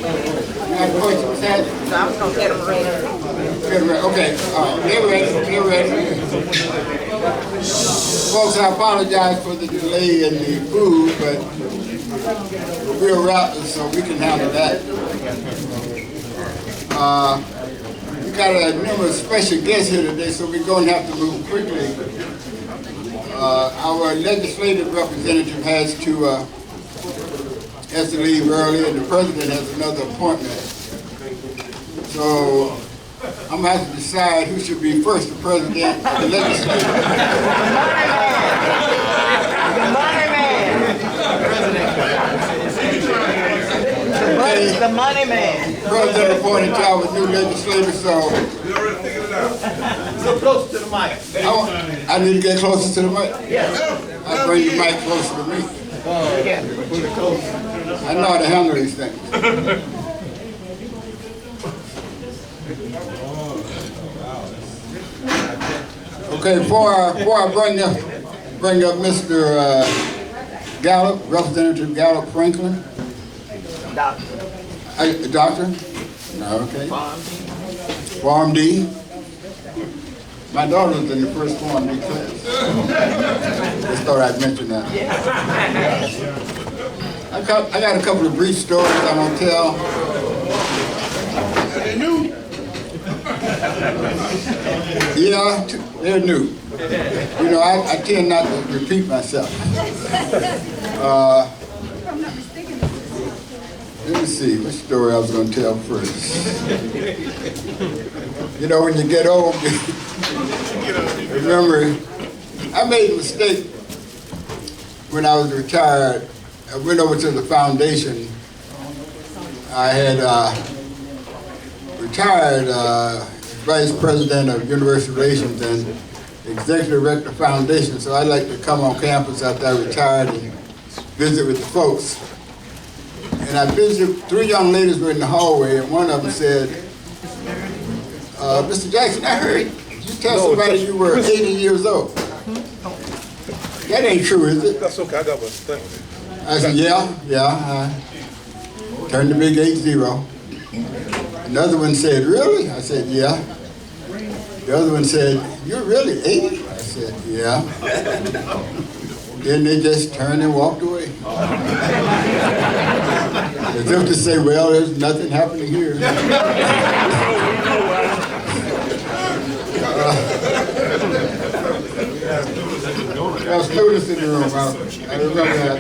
What's that? So I'm gonna get them ready. Okay, all right, get ready. Folks, I apologize for the delay in the food, but we're rappers, so we can handle that. We got a number of special guests here today, so we're going to have to move quickly. Our legislative representative has to leave early, and the president has another appointment. So I'm going to have to decide who should be first, the president or the legislature. The money man. Okay. The money man. President appointed y'all with new legislators, so close to the mic. I need to get closer to the mic. Yes. I'll bring the mic closer to me. Yeah. I know how to handle these things. Okay, before I bring up Mr. Gallup, Representative Gallup Franklin. Doctor. Doctor? No, okay. Farm D. My daughter's in the first Farm D class. Just thought I'd mention that. I got a couple of brief stories I'm going to tell. Are they new? Yeah, they're new. You know, I tend not to repeat myself. Let me see, which story I was going to tell first. You know, when you get old, remember, I made a mistake when I was retired. I went over to the foundation. I had retired Vice President of University Relations and Executive Director of Foundation, so I like to come on campus after I retired and visit with the folks. And I visited, 3 young ladies were in the hallway, and one of them said, Mr. Jackson, I heard you tell somebody you were 80 years old. That ain't true, is it? That's okay, I got one. Thank you. I said, yeah. Turned the big 80. Another one said, really? I said, yeah. The other one said, you're really 80? I said, yeah. Then they just turned and walked away. As if to say, well, there's nothing happening here. There were students in the room, I remember that.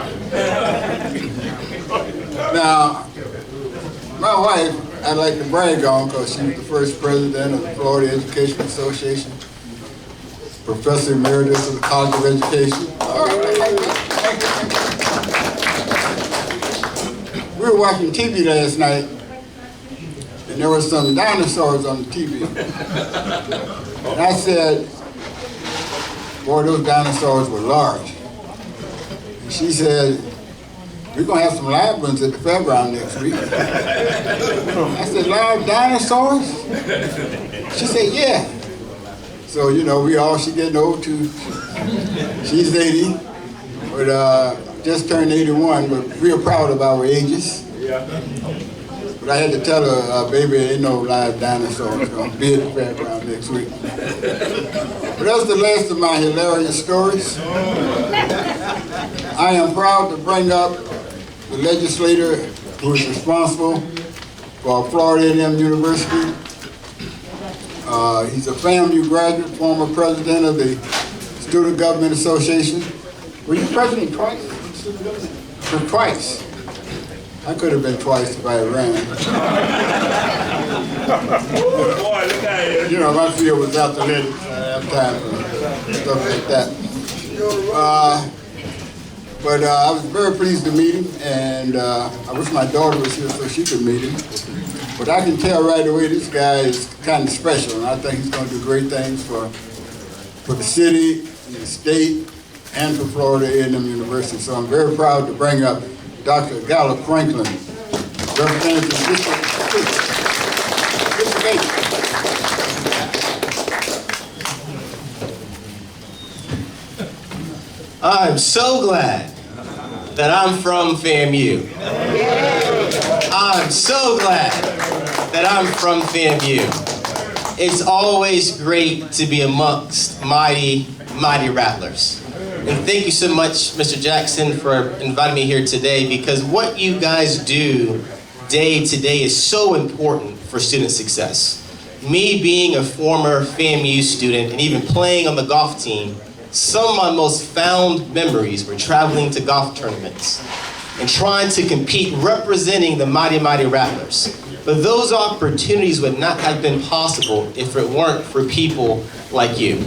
Now, my wife, I'd like to brag on because she was the first president of the Florida Education Association, Professor Emeritus of the College of Education. All right, I like that. We were watching TV last night, and there were some dinosaurs on the TV. And I said, boy, those dinosaurs were large. And she said, we're going to have some live ones at the fairground next week. I said, live dinosaurs? She said, yeah. So, you know, she getting old too. She's 80, but just turned 81, but real proud of our ages. But I had to tell her, baby, ain't no live dinosaurs going to be at the fairground next week. But that's the last of my hilarious stories. I am proud to bring up the legislator who is responsible for Florida A&M University. He's a FAMU graduate, former president of the Student Government Association. Were you president twice? Twice. I could have been twice if I ran. You know, my field was athletics. I have time for stuff like that. But I was very pleased to meet him, and I wish my daughter was here so she could meet him. But I can tell right away this guy is kind of special, and I think he's going to do great things for the city, the state, and for Florida A&M University. So I'm very proud to bring up Dr. Gallup Franklin, Representative District 8. I'm so glad that I'm from FAMU. I'm am so glad that I'm from FAMU. It's always great to be amongst mighty, mighty Rattlers. And thank you so much, Mr. Jackson, for inviting me here today, because what you guys do day to day is so important for student success. Me being a former FAMU student and even playing on the golf team, some of my most fond memories were traveling to golf tournaments and trying to compete representing the mighty, mighty Rattlers. But those opportunities would not have been possible if it weren't for people like you.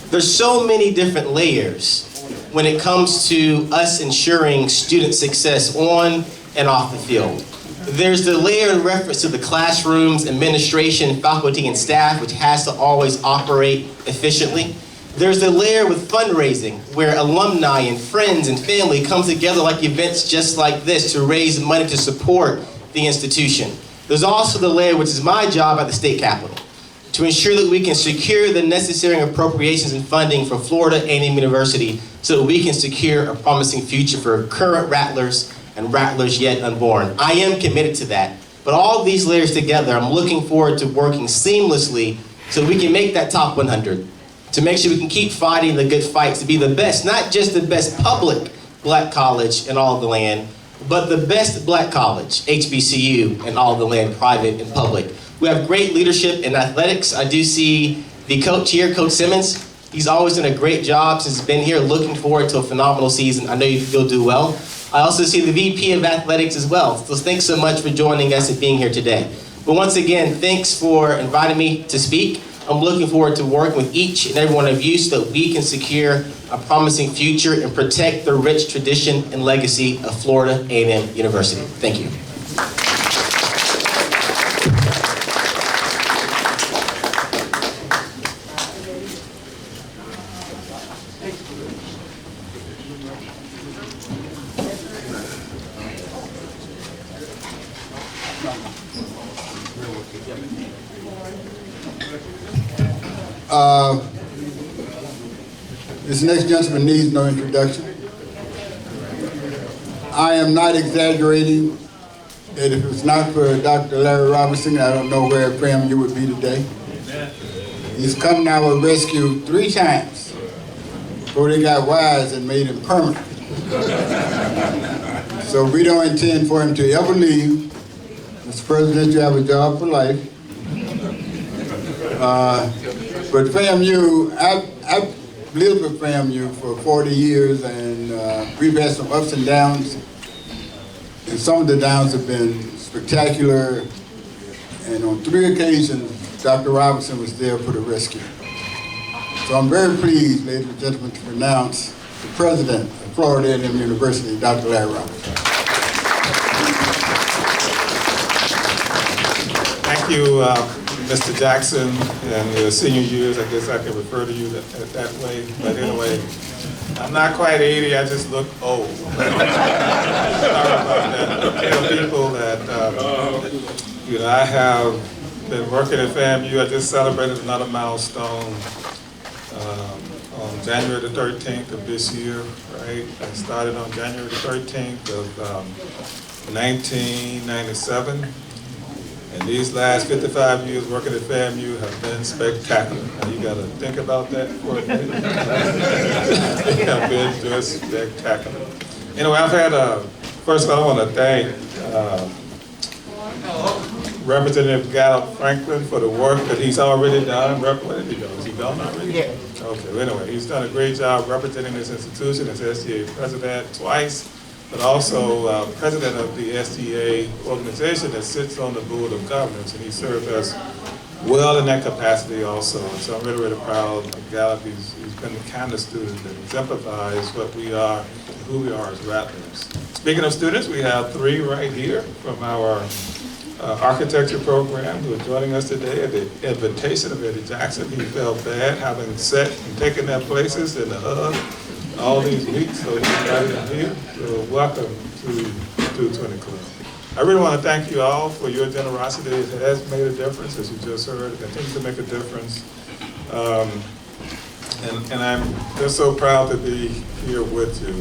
There's so many different layers when it comes to us ensuring student success on and off the field. There's the layer in reference to the classrooms, administration, faculty, and staff, which has to always operate efficiently. There's the layer with fundraising, where alumni and friends and family come together like events just like this to raise money to support the institution. There's also the layer, which is my job at the state capitol, to ensure that we can secure the necessary appropriations and funding for Florida A&M University so that we can secure a promising future for current Rattlers and Rattlers yet unborn. I am committed to that, but all these layers together, I'm looking forward to working seamlessly so we can make that top 100, to make sure we can keep fighting the good fights, to be the best, not just the best public black college in all of the land, but the best black college, HBCU, in all of the land, private and public. We have great leadership in athletics. I do see the coach here, Coach Simmons. He's always done a great job since he's been here. Looking forward to a phenomenal season. I know you'll do well. I also see the VP of athletics as well. So thanks so much for joining us and being here today. But once again, thanks for inviting me to speak. I'm looking forward to working with each and every one of you so that we can secure a promising future and protect the rich tradition and legacy of Florida A&M University. Thank you. This next gentleman needs no introduction. I am not exaggerating that if it was not for Dr. Larry Robinson, I don't know where FAMU would be today. He's come to our rescue 3 times before they got wise and made him permanent. So we don't intend for him to ever leave. Mr. President, you have a job for life. But FAMU, I've lived with FAMU for 40 years, and we've had some ups and downs, and some of the downs have been spectacular, and on 3 occasions, Dr. Robinson was there for the rescue. So I'm very pleased, ladies and gentlemen, to announce the president of Florida A&M University, Dr. Larry Robinson. Thank you, Mr. Jackson, and your senior years. I guess I can refer to you that way. But anyway, I'm not quite 80. I just look old. Sorry about that. I tell people that I have been working at FAMU. I just celebrated another milestone on January the 13th of this year. Right, I started on January the 13th of 1997. And these last 55 years working at FAMU have been spectacular. Now you gotta think about that for a minute. They have been just spectacular. Anyway, I've had first of all, I want to thank Representative Gallup Franklin for the work that he's already done. Where did he go? Is he gone already? Yeah. Okay, well, anyway, he's done a great job representing this institution as STA president twice, but also president of the STA organization that sits on the board of governors, and he served us well in that capacity also. And so I'm really, really proud of Gallup. He's been the kind of student that exemplifies what we are, who we are as Rattlers. Speaking of students, we have 3 right here from our architecture program who are joining us today at the invitation of Eddie Jackson. He felt bad having sat and taken their places in the hub all these weeks, so he invited them here. So welcome to 220 Club. I really want to thank you all for your generosity. It has made a difference, as you just heard. It continues to make a difference. And I'm just so proud to be here with you.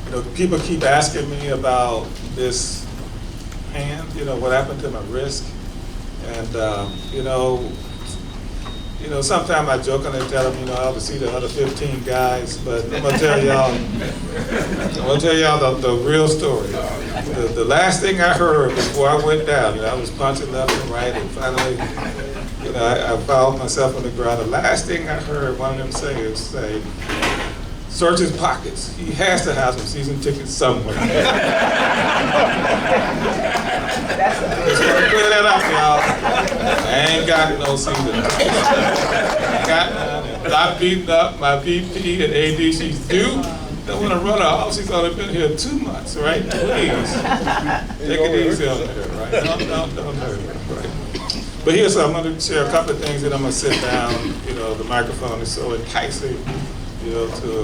You know, people keep asking me about this hand, what happened to my wrist. And, sometimes I jokingly tell them, I ought to see the other 15 guys, but I'm gonna tell y'all the real story. The last thing I heard before I went down, I was punching left and right, and finally, I found myself on the ground. The last thing I heard one of them say, search his pockets. He has to have some season tickets somewhere. Just want to clear that up, y'all. I ain't got no season tickets. I got none. And I'm beating up my VP and AD. She's due. Don't want to run her off. She's only been here 2 months, right? Please. Take it easy on her, right? Don't hurt her, right? But here's I'm going to share a couple of things that I'm going to sit down. The microphone is so enticing. To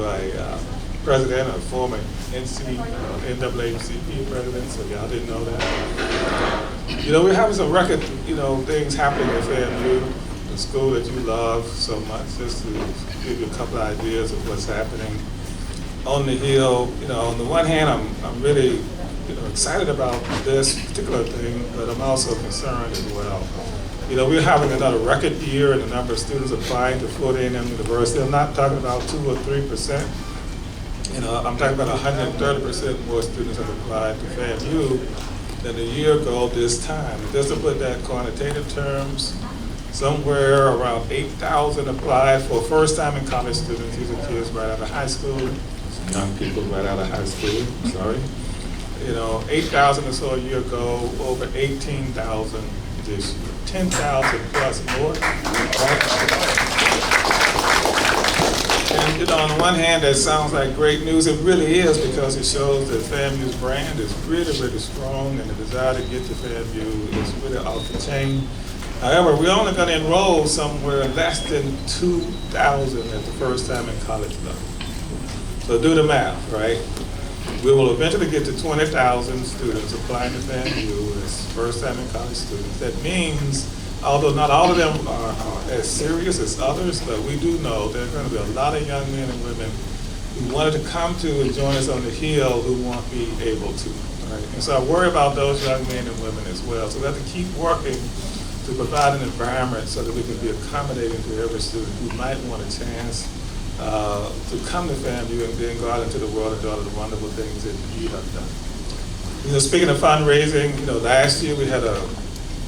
a president, a former NAACP president, so y'all didn't know that. We're having some record, things happening at FAMU, the school that you love so much, just to give you a couple of ideas of what's happening on the Hill. On the one hand, I'm really, excited about this particular thing, but I'm also concerned as well. We're having another record year in the number of students applying to Florida A&M University. I'm not talking about 2 or 3%. I'm talking about 130% more students have applied to FAMU than a year ago this time. Just to put that in quantitative terms, somewhere around 8,000 applied for first time in college students. These are kids right out of high school, young people right out of high school, sorry. 8,000 or so a year ago, over 18,000 this year. 10,000 plus more. Right? And on the one hand, that sounds like great news. It really is, because it shows that FAMU's brand is really, really strong, and the desire to get to FAMU is really off the chain. However, we're only going to enroll somewhere less than 2,000 at the first time in college level. So do the math, right? We will eventually get to 20,000 students applying to FAMU as first time in college students. That means, although not all of them are as serious as others, but we do know there are going to be a lot of young men and women who wanted to come to and join us on the Hill who won't be able to. Right? And so I worry about those young men and women as well. So we have to keep working to provide an environment so that we can be accommodating to every student who might want a chance to come to FAMU and then go out into the world and do all of the wonderful things that you have done. Speaking of fundraising, last year we had a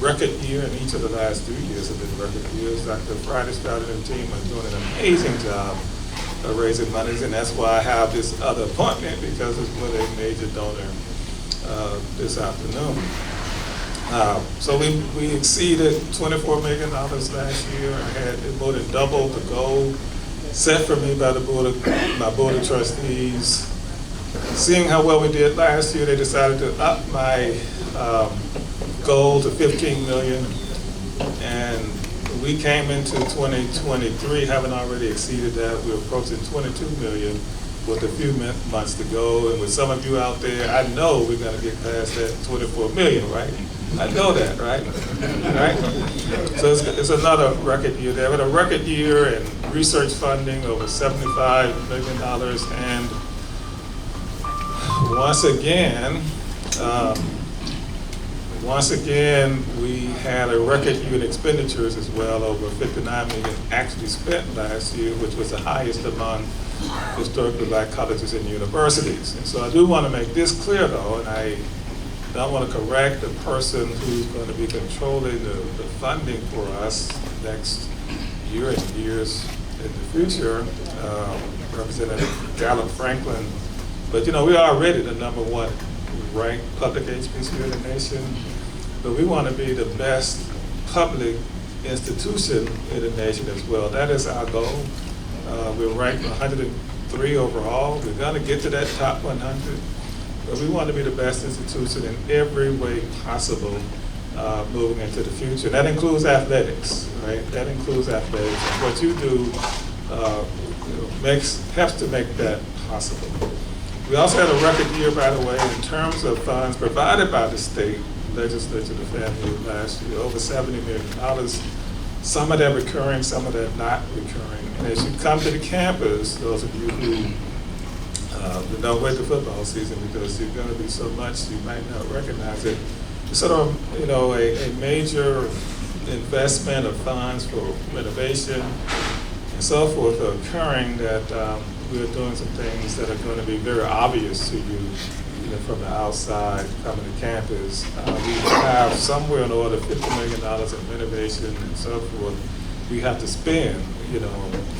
record year, and each of the last 3 years have been record years. Dr. Friday Stroud and her team are doing an amazing job of raising monies, and that's why I have this other appointment, because it's with a major donor this afternoon. So we exceeded $24 million last year. I had it more than double the goal set for me by my board of trustees. Seeing how well we did last year, they decided to up my goal to $15 million, and we came into 2023 having already exceeded that. We're approaching $22 million with a few months to go, and with some of you out there, I know we're going to get past that $24 million, right? I know that, right? Right? So it's another record year there. We had a record year in research funding, over $75 million, and once again, we had a record year in expenditures as well, over $59 million actually spent last year, which was the highest among historically black colleges and universities. And so I do want to make this clear, though, and I don't want to correct the person who's going to be controlling the funding for us next year and years in the future, Representative Gallup Franklin. But we're already the #1 ranked public HBCU in the nation, but we want to be the best public institution in the nation as well. That is our goal. We're ranked 103 overall. We're going to get to that top 100. But we want to be the best institution in every way possible moving into the future. That includes athletics, right? That includes athletics. And what you do helps to make that possible. We also had a record year, by the way, in terms of funds provided by the state legislature to FAMU last year, over $70 million. Some of that recurring, some of that not recurring. And as you come to the campus, those of you who don't wait the football season, because there's going to be so much you might not recognize it. sort of, a major investment of funds for renovation and so forth are occurring, that we're doing some things that are going to be very obvious to you, from the outside coming to campus. We have somewhere in the order of $50 million in renovation and so forth we have to spend,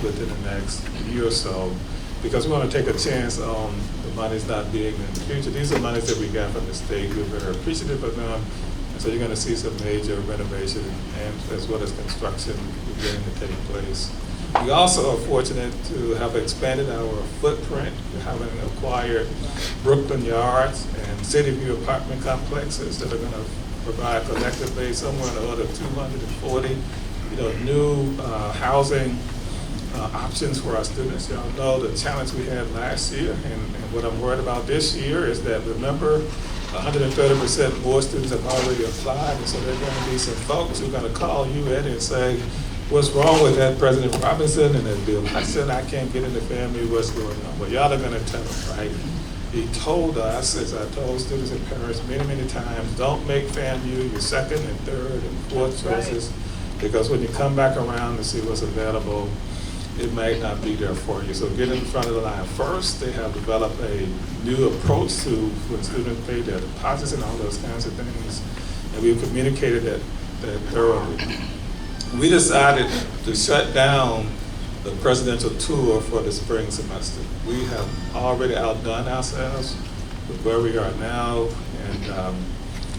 within the next year or so, because we want to take a chance on the monies not being in the future. These are monies that we got from the state. We're very appreciative of them. And so you're going to see some major renovation and as well as construction beginning to take place. We also are fortunate to have expanded our footprint, having acquired Brooklyn Yards and City View apartment complexes that are going to provide collectively somewhere in the order of 240, new housing options for our students. Y'all know the challenge we had last year, and what I'm worried about this year is that, remember, 130% more students have already applied, and so there are going to be some folks who are going to call you, Eddie, and say, what's wrong with that President Robinson and that Bill? I said, I can't get into family, what's going on? Well, y'all are going to tell them, right? He told us, as I told students and parents many, many times, don't make FAMU your second and third and fourth choices, because when you come back around to see what's available, it might not be there for you. So get in front of the line first. They have developed a new approach to when students pay their deposits and all those kinds of things, and we've communicated that thoroughly. We decided to shut down the presidential tour for the spring semester. We have already outdone ourselves with where we are now,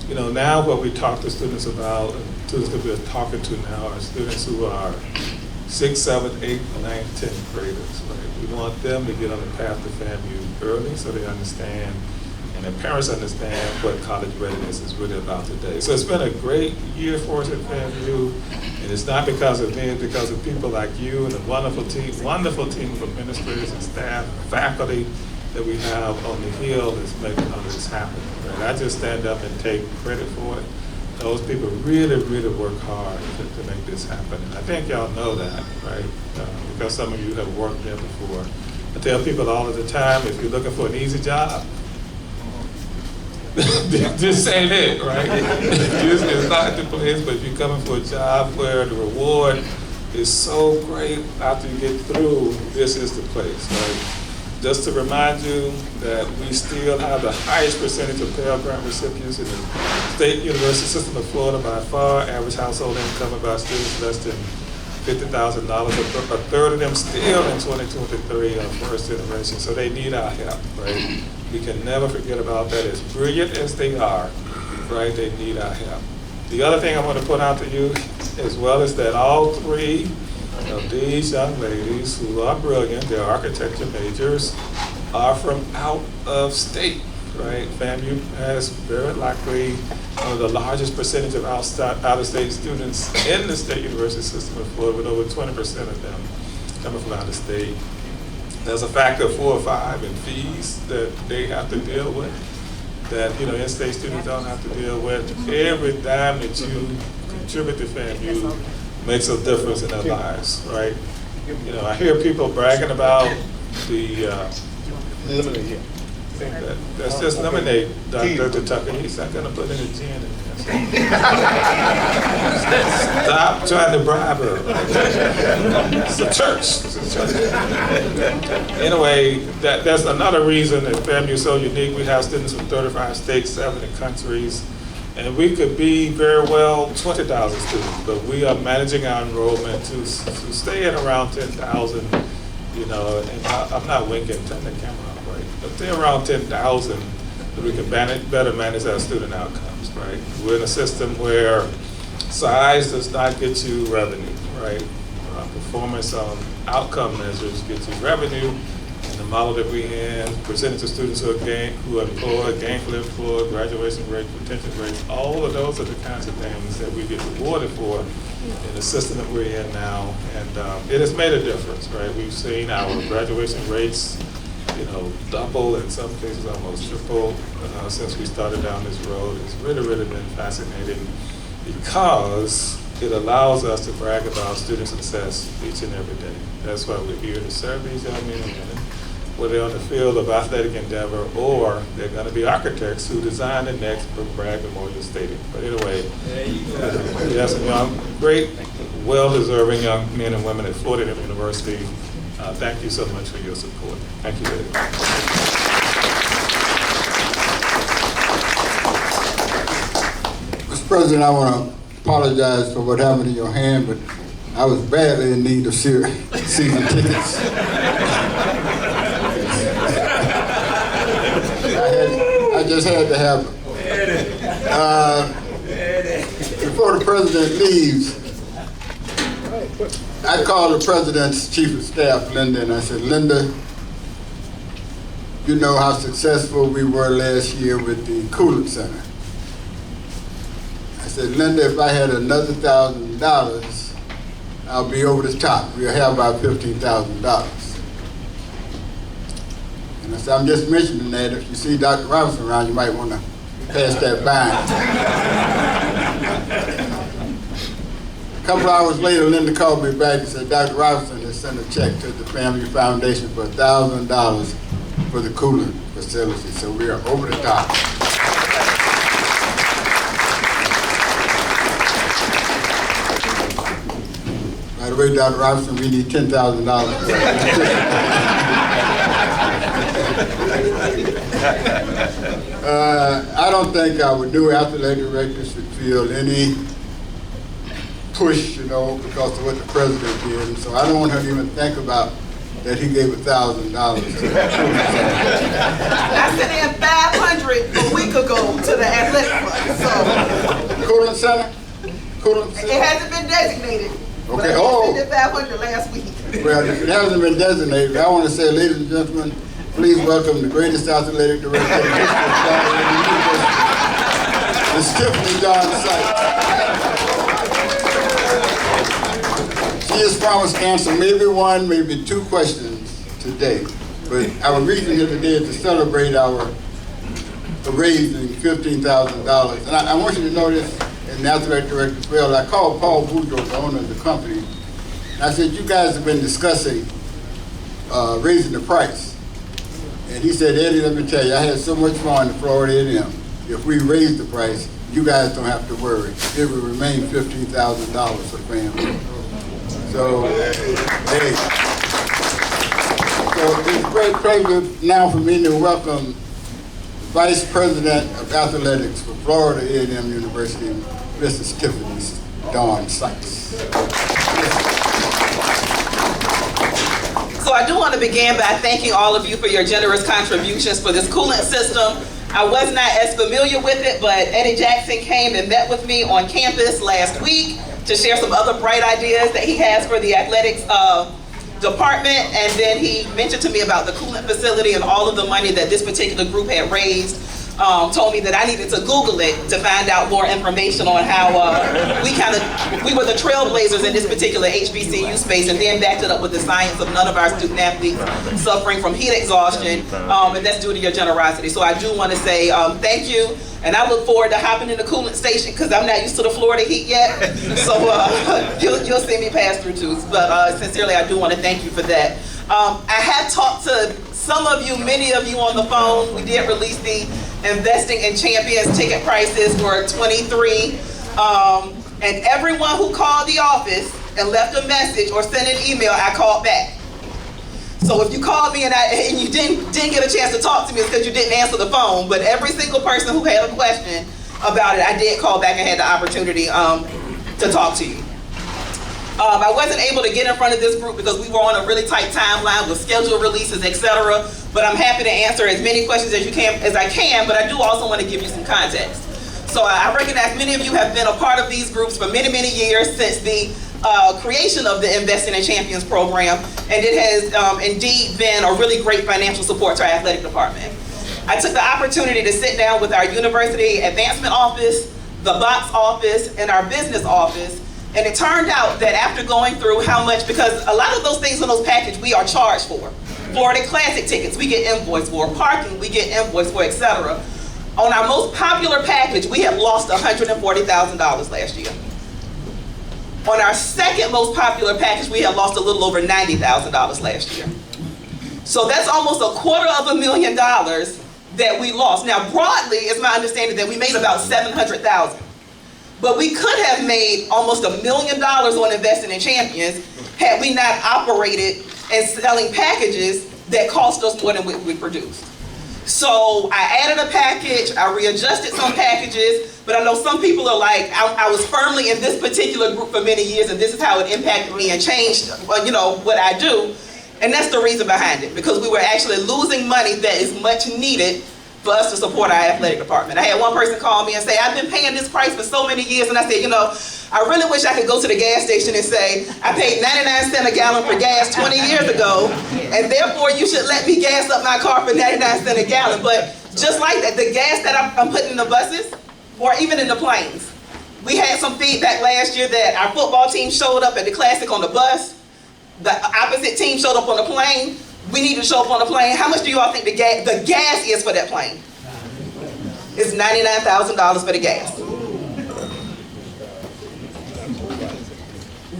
and now what we talk to students about, and students that we're talking to now are students who are 6th, 7th, 8th, 9th, 10th graders. Right? We want them to get on the path to FAMU early so they understand, and their parents understand what college readiness is really about today. So it's been a great year for us at FAMU, and it's not because of me, it's because of people like you and a wonderful team of administrators and staff, faculty that we have on the Hill that's making all this happen. Right? I just stand up and take credit for it. Those people really, really work hard to make this happen. And I think y'all know that, right? Because some of you have worked there before. I tell people all of the time, if you're looking for an easy job, this ain't it, right? It's not the place, but if you're coming for a job where the reward is so great after you get through, this is the place, right? Just to remind you that we still have the highest percentage of Pell Grant recipients in the state university system of Florida by far. Average household income of our students less than $50,000. A third of them still in 2023 are first generation, so they need our help, right? We can never forget about that. As brilliant as they are, right, they need our help. The other thing I want to put out to you as well is that all three of these young ladies who are brilliant, they're architecture majors, are from out of state, right? FAMU has very likely the largest percentage of out-of-state students in the state university system of Florida, with over 20% of them coming from out of state. There's a factor of 4 or 5 in fees that they have to deal with, that in-state students don't have to deal with. Every dime that you contribute to FAMU makes a difference in their lives, right? I hear people bragging about the that's just lemonade, Dr. Tucker. He's not going to put any gin in there. Stop trying to bribe her. It's a church. Anyway, that's another reason that FAMU is so unique. We have students from 35 states, 70 countries. And we could be very well 20,000 students, but we are managing our enrollment to stay at around 10,000, and I'm not winking, turn the camera off, right? But stay around 10,000 that we can better manage our student outcomes, right? We're in a system where size does not get you revenue, right? Performance on outcome measures get you revenue. And the model that we have, percentage of students who are employed, gainfully employed, graduation rate, retention rates, all of those are the kinds of things that we get rewarded for in the system that we're in now. And it has made a difference, right? We've seen our graduation rates, double, in some cases almost triple since we started down this road. It's really, really been fascinating because it allows us to brag about student success each and every day. That's why we're here to serve these young men and women. whether they're on the field of athletic endeavor or they're going to be architects who design the next Bragg Memorial Stadium. But anyway, we have some young, great, well-deserving young men and women at Florida University. Thank you so much for your support. Thank you very much. Mr. President, I want to apologize for what happened to your hand, but I was badly in need of season tickets. I just had to have them. Before the president leaves, I called the president's chief of staff, Linda, and I said, Linda, you know how successful we were last year with the Coolant Center. I said, Linda, if I had another $1,000, I'll be over the top. We'll have about $15,000. And I said, I'm just mentioning that. If you see Dr. Robinson around, you might want to pass that by. A couple hours later, Linda called me back and said, Dr. Robinson has sent a check to the Family Foundation for $1,000 for the cooling facility. So we are over the top. By the way, Dr. Robinson, we need $10,000. I don't think our new athletic director should feel any push, because of what the president did. And so I don't want her to even think about that he gave $1,000. I sent in 500 a week ago to the athletic fund, so. Coolant Center? Coolant Center? It hasn't been designated. Okay, But I sent in 500 last week. Well, if it hasn't been designated, I want to say, ladies and gentlemen, please welcome the greatest athletic director in the history of the University, Ms. Tiffani-Dawn Sykes. She has promised to answer maybe one, maybe two questions today. But our reason here today is to celebrate our raising $15,000. And I want you to know this, and the athletic director as well. I called Paul Boudreaux, the owner of the company, and I said, you guys have been discussing raising the price. And he said, Eddie, let me tell you, I had so much fun in Florida A&M. If we raise the price, you guys don't have to worry. It will remain $15,000 for family. So, hey. So it's a great pleasure now for me to welcome Vice President of Athletics for Florida A&M University, Mrs. Tiffani-Dawn Sykes. So I do want to begin by thanking all of you for your generous contributions for this coolant system. I was not as familiar with it, but Eddie Jackson came and met with me on campus last week to share some other bright ideas that he has for the athletics department. And then he mentioned to me about the coolant facility and all of the money that this particular group had raised. Told me that I needed to Google it to find out more information on how we were the trailblazers in this particular HBCU space, and then backed it up with the science of none of our student athletes suffering from heat exhaustion, and that's due to your generosity. So I do want to say thank you, and I look forward to hopping in the coolant station because I'm not used to the Florida heat yet. So you'll see me pass through too. But sincerely, I do want to thank you for that. I have talked to some of you, many of you on the phone. We did release the Investing in Champions ticket prices for 23. And everyone who called the office and left a message or sent an email, I called back. So if you called me and you didn't get a chance to talk to me, it's because you didn't answer the phone. But every single person who had a question about it, I did call back and had the opportunity to talk to you. I wasn't able to get in front of this group because we were on a really tight timeline with schedule releases, etc. But I'm happy to answer as many questions as I can, but I do also want to give you some context. So I recognize many of you have been a part of these groups for many, many years since the creation of the Investing in Champions program, and it has indeed been a really great financial support to our athletic department. I took the opportunity to sit down with our university advancement office, the box office, and our business office. And it turned out that after going through how much, because a lot of those things in those packages we are charged for. Florida Classic tickets, we get invoiced for. Parking, we get invoiced for, etc. On our most popular package, we had lost $140,000 last year. On our second most popular package, we had lost a little over $90,000 last year. So that's almost $250,000 that we lost. Now, broadly, it's my understanding that we made about $700,000. But we could have made almost $1 million on investing in champions had we not operated and selling packages that cost us more than we produced. So I added a package, I readjusted some packages, but I know some people are like, I was firmly in this particular group for many years, and this is how it impacted me and changed, what I do. And that's the reason behind it, because we were actually losing money that is much needed for us to support our athletic department. I had one person call me and say, I've been paying this price for so many years, and I said, I really wish I could go to the gas station and say, I paid 99 cents a gallon for gas 20 years ago, and therefore you should let me gas up my car for 99 cents a gallon. But just like that, the gas that I'm putting in the buses, or even in the planes, we had some feedback last year that our football team showed up at the Classic on the bus, the opposite team showed up on the plane. We need to show up on the plane. How much do you all think the gas is for that plane? It's $99,000 for the gas.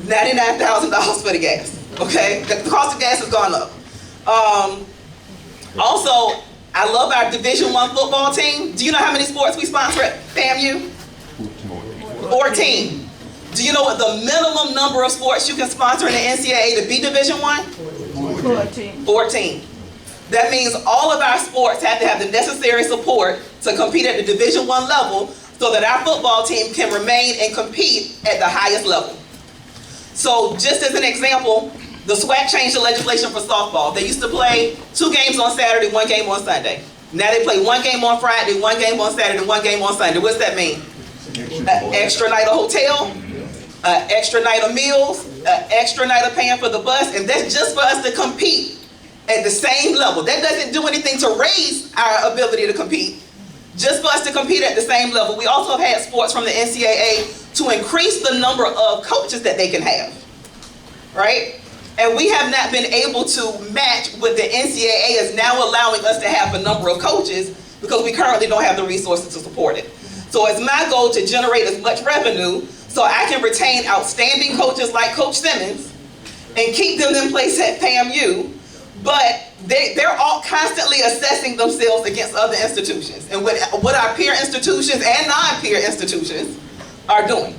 $99,000 for the gas, okay? The cost of gas has gone up. Also, I love our Division I football team. Do you know how many sports we sponsor at FAMU? 14. Do you know what the minimum number of sports you can sponsor in the NCAA to be Division I? 14. That means all of our sports have to have the necessary support to compete at the Division I level so that our football team can remain and compete at the highest level. So just as an example, the SWAC changed the legislation for softball. They used to play 2 games on Saturday, 1 game on Sunday. Now they play 1 game on Friday, 1 game on Saturday, 1 game on Sunday. What's that mean? An extra night of hotel, an extra night of meals, an extra night of paying for the bus, and that's just for us to compete at the same level. That doesn't do anything to raise our ability to compete, just for us to compete at the same level. We also have had sports from the NCAA to increase the number of coaches that they can have, right? And we have not been able to match what the NCAA is now allowing us to have a number of coaches because we currently don't have the resources to support it. So it's my goal to generate as much revenue so I can retain outstanding coaches like Coach Simmons and keep them in place at FAMU, but they're all constantly assessing themselves against other institutions and what our peer institutions and non-peer institutions are doing.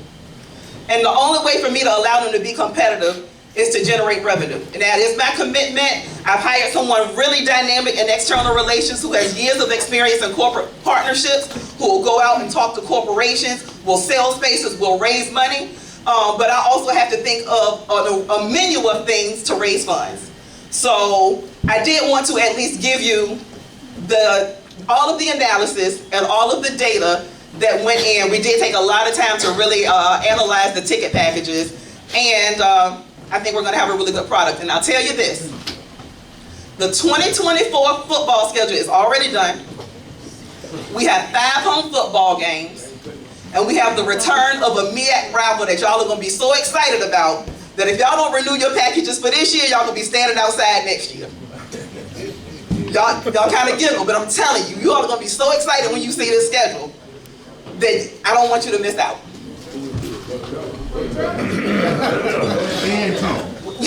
And the only way for me to allow them to be competitive is to generate revenue. And that is my commitment. I've hired someone really dynamic in external relations who has years of experience in corporate partnerships, who will go out and talk to corporations, will sell spaces, will raise money. But I also have to think of a menu of things to raise funds. So I did want to at least give you all of the analysis and all of the data that went in. We did take a lot of time to really analyze the ticket packages, and I think we're going to have a really good product. And I'll tell you this, the 2024 football schedule is already done. We have 5 home football games, and we have the return of a MEAC rival that y'all are going to be so excited about that if y'all don't renew your packages for this year, y'all going to be standing outside next year. Y'all kind of giggle, but I'm telling you, you all are going to be so excited when you see this schedule that I don't want you to miss out.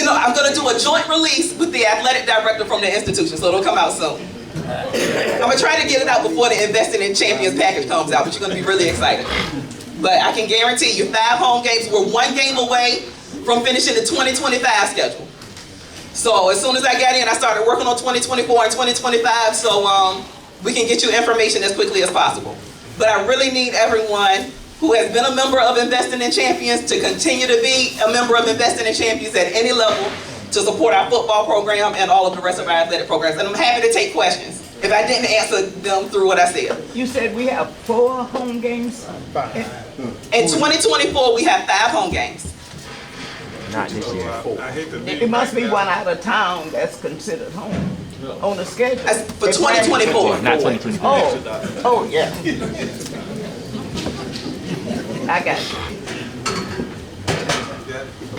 I'm going to do a joint release with the athletic director from the institution, so it'll come out soon. I'm going to try to get it out before the Investing in Champions package comes out, but you're going to be really excited. But I can guarantee you 5 home games. We're 1 game away from finishing the 2025 schedule. So as soon as I got in, I started working on 2024 and 2025, so we can get you information as quickly as possible. But I really need everyone who has been a member of Investing in Champions to continue to be a member of Investing in Champions at any level to support our football program and all of the rest of our athletic programs. And I'm happy to take questions if I didn't answer them through what I said. You said we have 4 home games? In 2024, we have 5 home games. Not this year. I hate to be It must be one out of town that's considered home on the schedule. That's for 2024. Not 2024. Oh, yeah. I got it.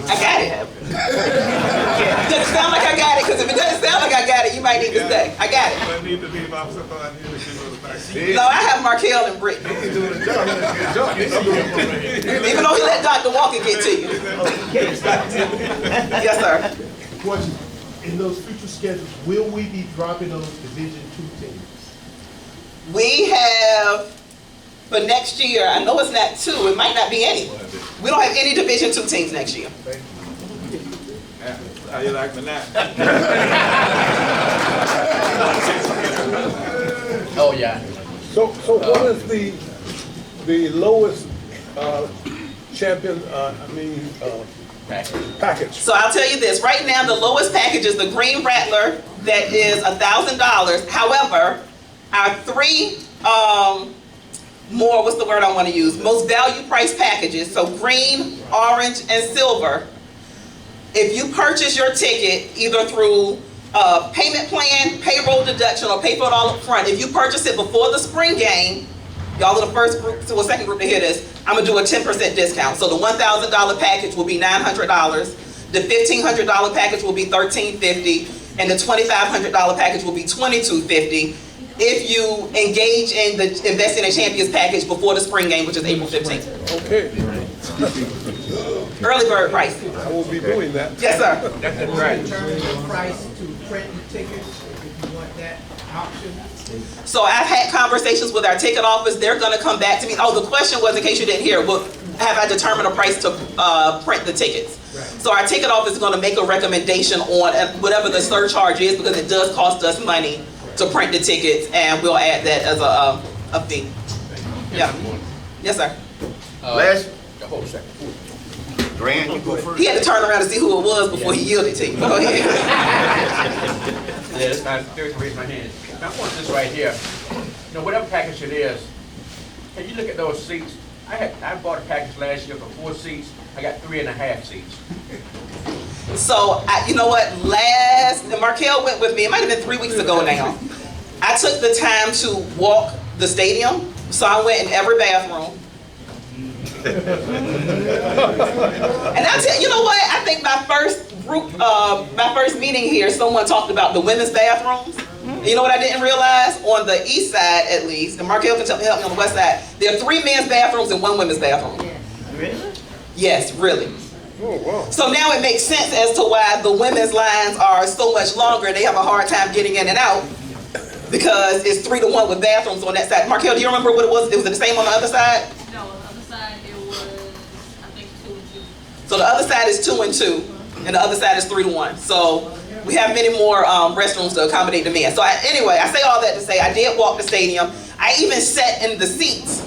I got it. Does it sound like I got it? Because if it doesn't sound like I got it, you might need to stay. I got it. I need to be about something. I need to give it back. No, I have Markel and Brittany. Even though he let Dr. Walker get to you. Yes, sir. Question. in those future schedules, will we be dropping those Division II teams? We have, for next year, I know it's not 2, it might not be any. We don't have any Division II teams next year. How you like me now? Oh, yeah. So what is the lowest champion, package? So I'll tell you this, right now the lowest package is the Green Rattler, that is $1,000. However, our 3 more, what's the word I want to use, most value price packages, so green, orange, and silver, if you purchase your ticket either through payment plan, payroll deduction, or pay for it all up front, if you purchase it before the spring game, y'all are the first group to a second group to hear this, I'm gonna do a 10% discount. So the $1,000 package will be $900, the $1,500 package will be $1,350, and the $2,500 package will be $2,250 if you engage in the Investing in Champions package before the spring game, which is April 15th. Okay, Early bird price. I will be doing that. Yes, sir. That's right. In terms of the price to print the tickets, if you want that option? So I've had conversations with our ticket office. They're gonna come back to me. Oh, the question was, in case you didn't hear, well, have I determined a price to print the tickets? Right. So our ticket office is gonna make a recommendation on whatever the surcharge is, because it does cost us money to print the tickets, and we'll add that as a fee. Yeah. Yes, sir. Last, hold a second. Grant, you go first. He had to turn around to see who it was before he yielded to you. Go ahead. Yeah, that's my third to raise my hand. Now, I want this right here. You know, whatever package it is, can you look at those seats? I bought a package last year for 4 seats. I got 3.5 seats. So, you know what, Markel went with me, it might have been 3 weeks ago now. I took the time to walk the stadium, so I went in every bathroom. And I tell you know what, I think my first meeting here, someone talked about the women's bathrooms. You know what I didn't realize? On the east side, at least, and Markel can help me on the west side, there are 3 men's bathrooms and 1 women's bathroom. Really? Yes, really. Oh, wow. So now it makes sense as to why the women's lines are so much longer. They have a hard time getting in and out because it's 3 to 1 with bathrooms on that side. Markel, do you remember what it was? It was the same on the other side? No, on the other side it was, I think, 2 and 2. So the other side is 2 and 2, and the other side is 3 to 1. So we have many more restrooms to accommodate the men. So anyway, I say all that to say I did walk the stadium. I even sat in the seats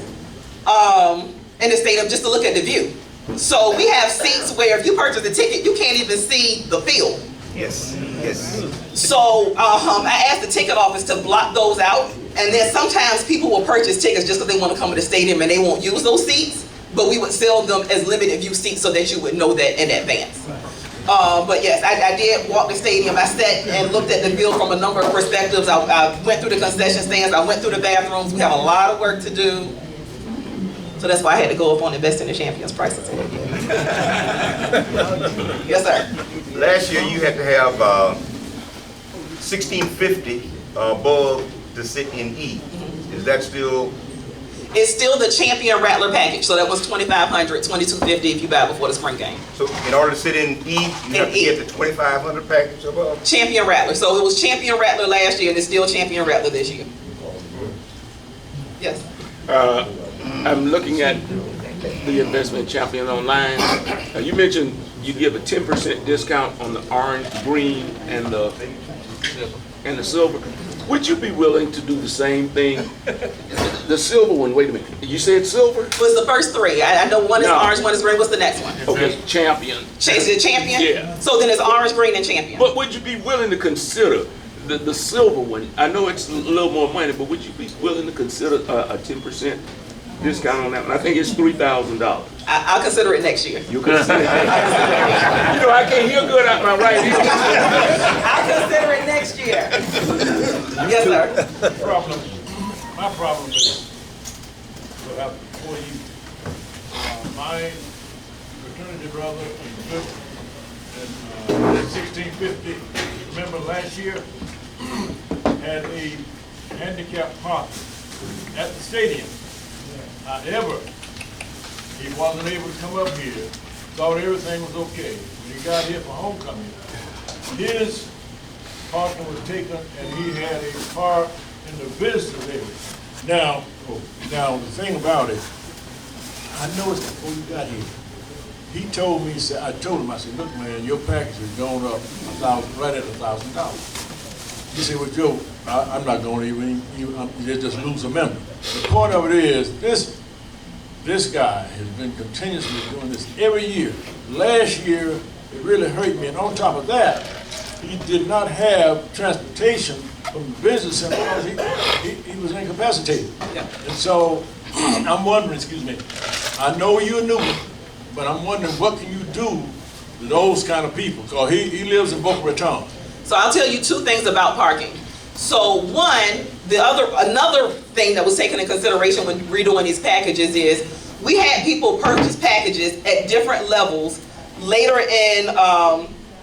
in the stadium just to look at the view. So we have seats where if you purchase a ticket, you can't even see the field. Yes, yes. So I asked the ticket office to block those out. And then sometimes people will purchase tickets just because they want to come to the stadium and they won't use those seats. But we would sell them as limited view seats so that you would know that in advance. But yes, I did walk the stadium. I sat and looked at the field from a number of perspectives. I went through the concession stands. I went through the bathrooms. We have a lot of work to do. So that's why I had to go up on Investing in Champions prices. Yes, sir. Last year you had to have $1,650 above to sit in E. Is that still? It's still the Champion Rattler package. So that was $2,500, $2,250 if you buy before the spring game. So in order to sit in E, you have to get the $2,500 package above? Champion Rattler. So it was Champion Rattler last year and it's still Champion Rattler this year. Yes. I'm looking at the Investment Champion online. You mentioned you give a 10% discount on the orange, green, and the silver. Would you be willing to do the same thing? The silver one, wait a minute. You said silver? It was the first 3. I know one is orange, one is green. What's the next one? Okay, champion. Is it champion? Yeah. So then it's orange, green, and champion. But would you be willing to consider the silver one? I know it's a little more money, but would you be willing to consider a 10% discount on that one? I think it's $3,000. I'll consider it next year. You consider it? You know, I can't hear good out my right ear. I'll consider it next year. Yes, sir. My problem is, for you, my fraternity brother is good, and 1650, remember last year, had a handicap park at the stadium. However, he wasn't able to come up here, thought everything was okay. When he got here for homecoming, his parking was taken, and he had a car in the visitor area. Now the thing about it, I noticed before you got here, he told me, I told him, I said, look man, your package has gone up right at $1,000. He said, well Joe, I'm not going to even just lose a member. The point of it is, this guy has been continuously doing this every year. Last year, it really hurt me, and on top of that, he did not have transportation from the business center because he was incapacitated. Yeah. And so, I'm wondering, excuse me, I know you're new, but I'm wondering what can you do to those kind of people? Because he lives in Boca Raton. So I'll tell you two things about parking. So one, another thing that was taken into consideration when redoing these packages is we had people purchase packages at different levels later in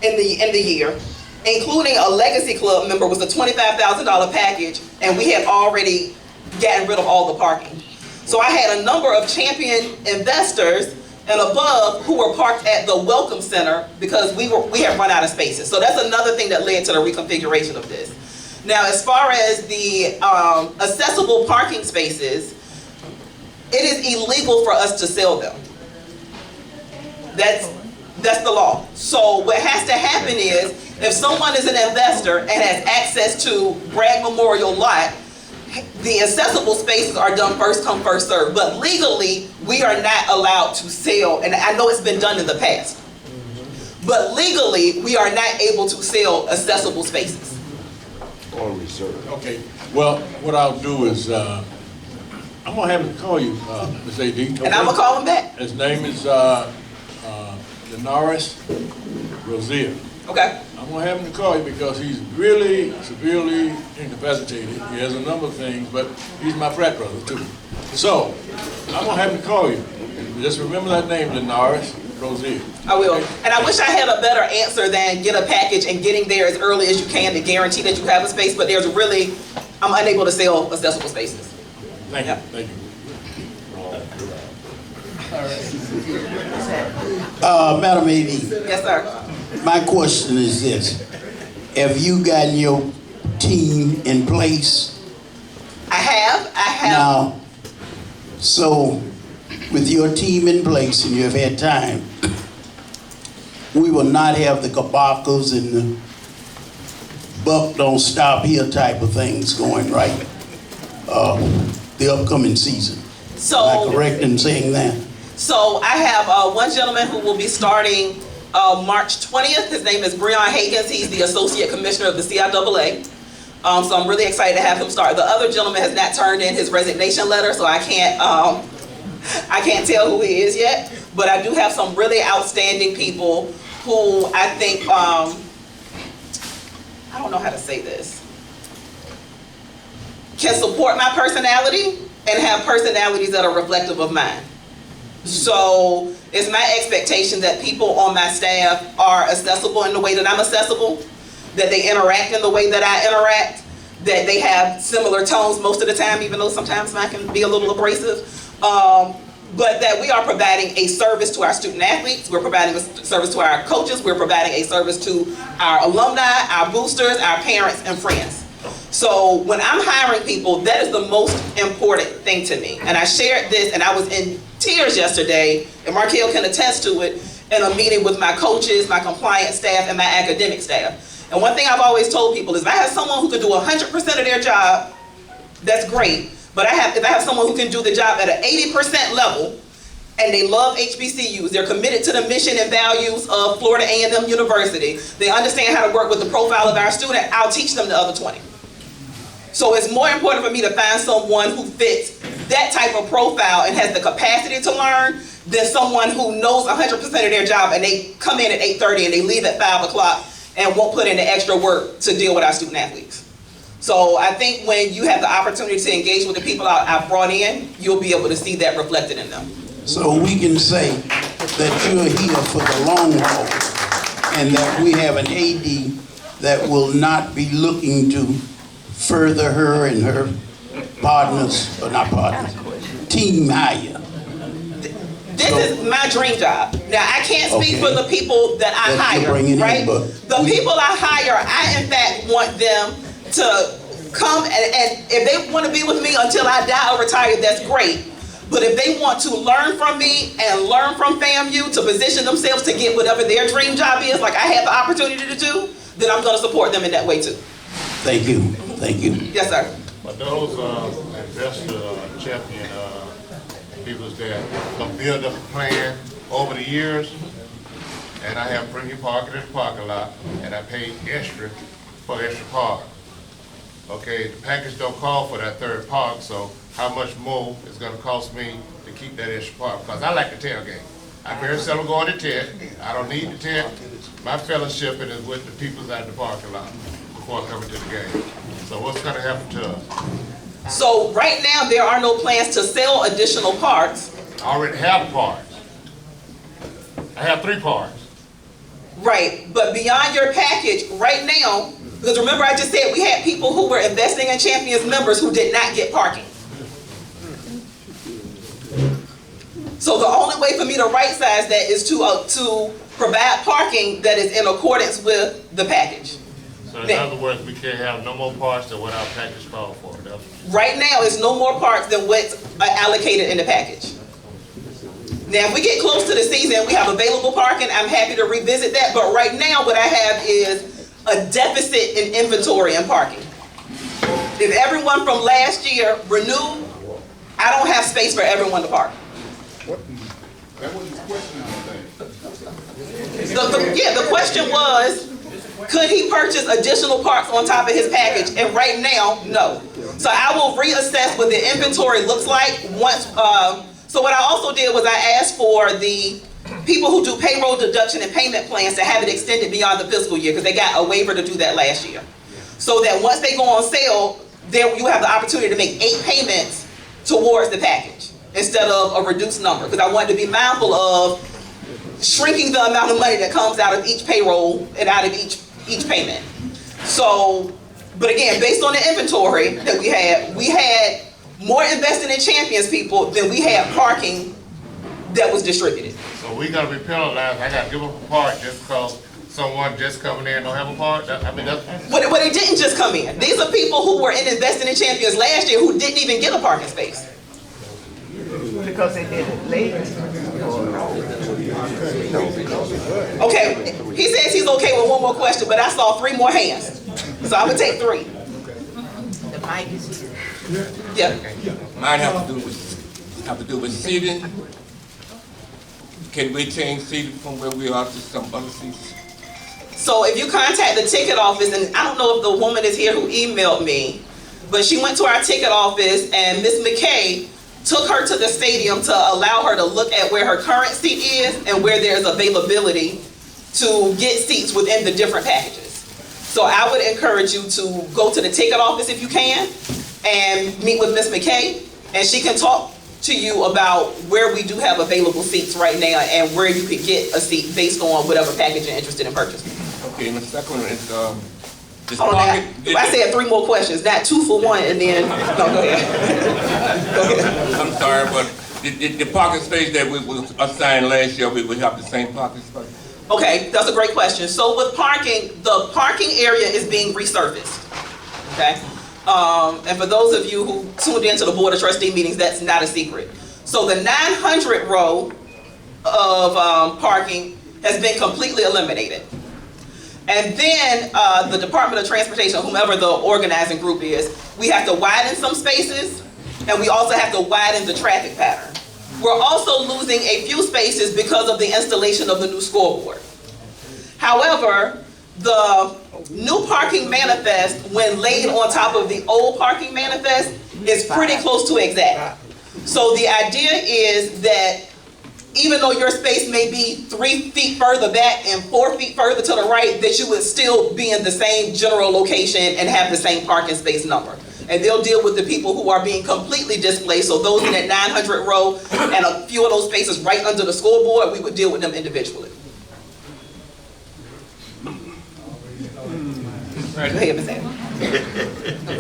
the year, including a Legacy Club member was a $25,000 package, and we had already gotten rid of all the parking. So I had a number of champion investors and above who were parked at the Welcome Center because we had run out of spaces. So that's another thing that led to the reconfiguration of this. Now, as far as the accessible parking spaces, it is illegal for us to sell them. That's the law. So what has to happen is, if someone is an investor and has access to Bragg Memorial Lot, the accessible spaces are done first come, first served. But legally, we are not allowed to sell, and I know it's been done in the past, but legally, we are not able to sell accessible spaces. Or reserve. Okay, well, what I'll do is, I'm gonna have him call you, Ms. A.D. Okay? And I'm gonna call him back. His name is Linares Rosier. Okay. I'm gonna have him to call you because he's really severely incapacitated. He has a number of things, but he's my frat brother too. So, I'm gonna have him to call you. Just remember that name, Linares Rosier. I will. And I wish I had a better answer than get a package and getting there as early as you can to guarantee that you have a space, but I'm unable to sell accessible spaces. Thank you. Thank you. Madam A.D. Yes, sir. My question is this. Have you gotten your team in place? I have. Now, so with your team in place and you've had time, we will not have the kabakos and the buck don't stop here type of things going right the upcoming season. So, am I correct in saying that? So I have one gentleman who will be starting March 20th. His name is Breon Higgins. He's the Associate Commissioner of the CIAA. So I'm really excited to have him start. The other gentleman has not turned in his resignation letter, so I can't tell who he is yet. But I do have some really outstanding people who I think, I don't know how to say this, can support my personality and have personalities that are reflective of mine. So it's my expectation that people on my staff are accessible in the way that I'm accessible, that they interact in the way that I interact, that they have similar tones most of the time, even though sometimes mine can be a little abrasive, but that we are providing a service to our student athletes, we're providing a service to our coaches, we're providing a service to our alumni, our boosters, our parents, and friends. So when I'm hiring people, that is the most important thing to me. And I shared this, and I was in tears yesterday, and Markel can attest to it, in a meeting with my coaches, my compliance staff, and my academic staff. And one thing I've always told people is if I have someone who can do 100% of their job, that's great. But if I have someone who can do the job at an 80% level, and they love HBCUs, they're committed to the mission and values of Florida A&M University, they understand how to work with the profile of our student, I'll teach them the other 20. So it's more important for me to find someone who fits that type of profile and has the capacity to learn than someone who knows 100% of their job and they come in at 8:30 and they leave at 5 o'clock and won't put in the extra work to deal with our student athletes. So I think when you have the opportunity to engage with the people I've brought in, you'll be able to see that reflected in them. So we can say that you're here for the long haul and that we have an AD that will not be looking to further her and her partners, or not partners, team higher. This this is my dream job. Now, I can't speak for the people that I That you're hire, bringing in, right? but The people I hire, I in fact want them to come and if they want to be with me until I die or retire, that's great. But if they want to learn from me and learn from FAMU to position themselves to get whatever their dream job is, like I have the opportunity to do, then I'm going to support them in that way too. Thank you. Thank you. Yes, sir. But those investor champion people that have built up a plan over the years, and I have free parking in the parking lot, and I pay extra for extra park. Okay, the package don't call for that third park, so how much more is gonna cost me to keep that extra park? Because I like the tailgate. I very seldom go on the tent. I don't need the tent. My fellowship is with the people out in the parking lot before coming to the game. So what's gonna happen to us? So right now, there are no plans to sell additional parks. I already have parks. I have 3 parks. Right, but beyond your package, right now, because remember I just said we had people who were investing in Champions members who did not get parking. So the only way for me to right size that is to provide parking that is in accordance with the package. So in other words, we can't have no more parks than what our package called for. Right now, it's no more parks than what's allocated in the package. Now, if we get close to the season, we have available parking, I'm happy to revisit that, but right now what I have is a deficit in inventory and parking. If everyone from last year renewed, I don't have space for everyone to park. That wasn't the question, I think. The question was, could he purchase additional parks on top of his package? And right now, no. So I will reassess what the inventory looks like once. So what I also did was I asked for the people who do payroll deduction and payment plans to have it extended beyond the fiscal year because they got a waiver to do that last year. So that once they go on sale, there you have the opportunity to make 8 payments towards the package instead of a reduced number, because I wanted to be mindful of shrinking the amount of money that comes out of each payroll and out of each payment. So, but again, based on the inventory that we had more invested in Champions people than we had parking that was distributed. So we gotta be penalized. I gotta give up a park just because someone just coming in don't have a park? That's But they didn't just come in. These are people who were investing in Champions last year who didn't even get a parking space. Because they did it late. Okay, he says he's okay with one more question, but I saw 3 more hands. So I would take 3. The mic is here. Yeah. Mine have to do with seating. Can we change seating from where we are to some other seats? So if you contact the ticket office, and I don't know if the woman is here who emailed me, but she went to our ticket office and Ms. McKay took her to the stadium to allow her to look at where her current seat is and where there's availability to get seats within the different packages. So I would encourage you to go to the ticket office if you can and meet with Ms. McKay, and she can talk to you about where we do have available seats right now and where you could get a seat based on whatever package you're interested in purchasing. Okay, and the second one is Hold on, I said 3 more questions, not 2 for 1, and then, no, go ahead. Go ahead. I'm sorry, but the parking space that we was assigned last year, we would have the same parking space? Okay, that's a great question. So with parking, the parking area is being resurfaced, okay? And for those of you who tuned into the Board of Trustee meetings, that's not a secret. So the 900 row of parking has been completely eliminated. And then the Department of Transportation, whomever the organizing group is, we have to widen some spaces, and we also have to widen the traffic pattern. We're also losing a few spaces because of the installation of the new scoreboard. However, the new parking manifest, when laid on top of the old parking manifest, is pretty close to exact. So the idea is that even though your space may be 3 feet further back and 4 feet further to the right, that you would still be in the same general location and have the same parking space number. And they'll deal with the people who are being completely displaced. So those in that 900 row and a few of those spaces right under the scoreboard, we would deal with them individually. Go ahead, Ms. Hadley.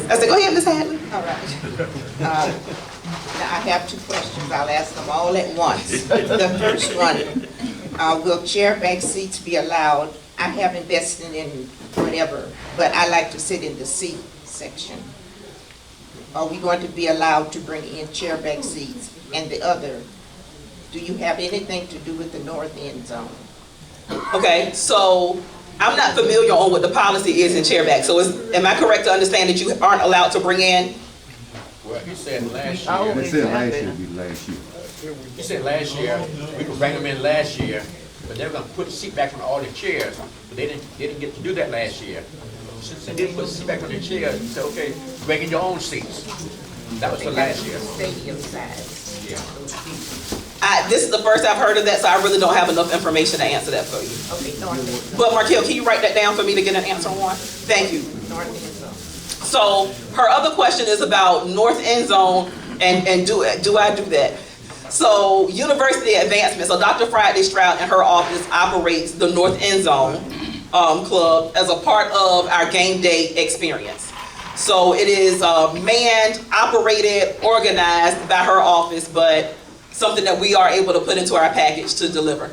I said, go ahead, Ms. Hadley. All right. Now, I have 2 questions. I'll ask them all at once. The first one, will chair-back seats be allowed? I have invested in whatever, but I like to sit in the C section. Are we going to be allowed to bring in chair-back seats? And the other, do you have anything to do with the north end zone? Okay, so I'm not familiar on what the policy is in chairback. So am I correct to understand that you aren't allowed to bring in? Well, he said last year. They said last year would be last year. He said last year, we could bring them in last year, but they were gonna put the seat back on all the chairs, but they didn't get to do that last year. Since they didn't put the seat back on the chairs, he said, okay, bring in your own seats. That was for last year. Stadium size. Yeah. This is the first I've heard of that, so I really don't have enough information to answer that for you. Okay, north end zone. But Markel, can you write that down for me to get an answer on? Thank you. North end zone. So her other question is about north end zone and do I do that? So university advancement, so Dr. Friday Stroud and her office operates the north end zone club as a part of our game day experience. So it is manned, operated, organized by her office, but something that we are able to put into our package to deliver.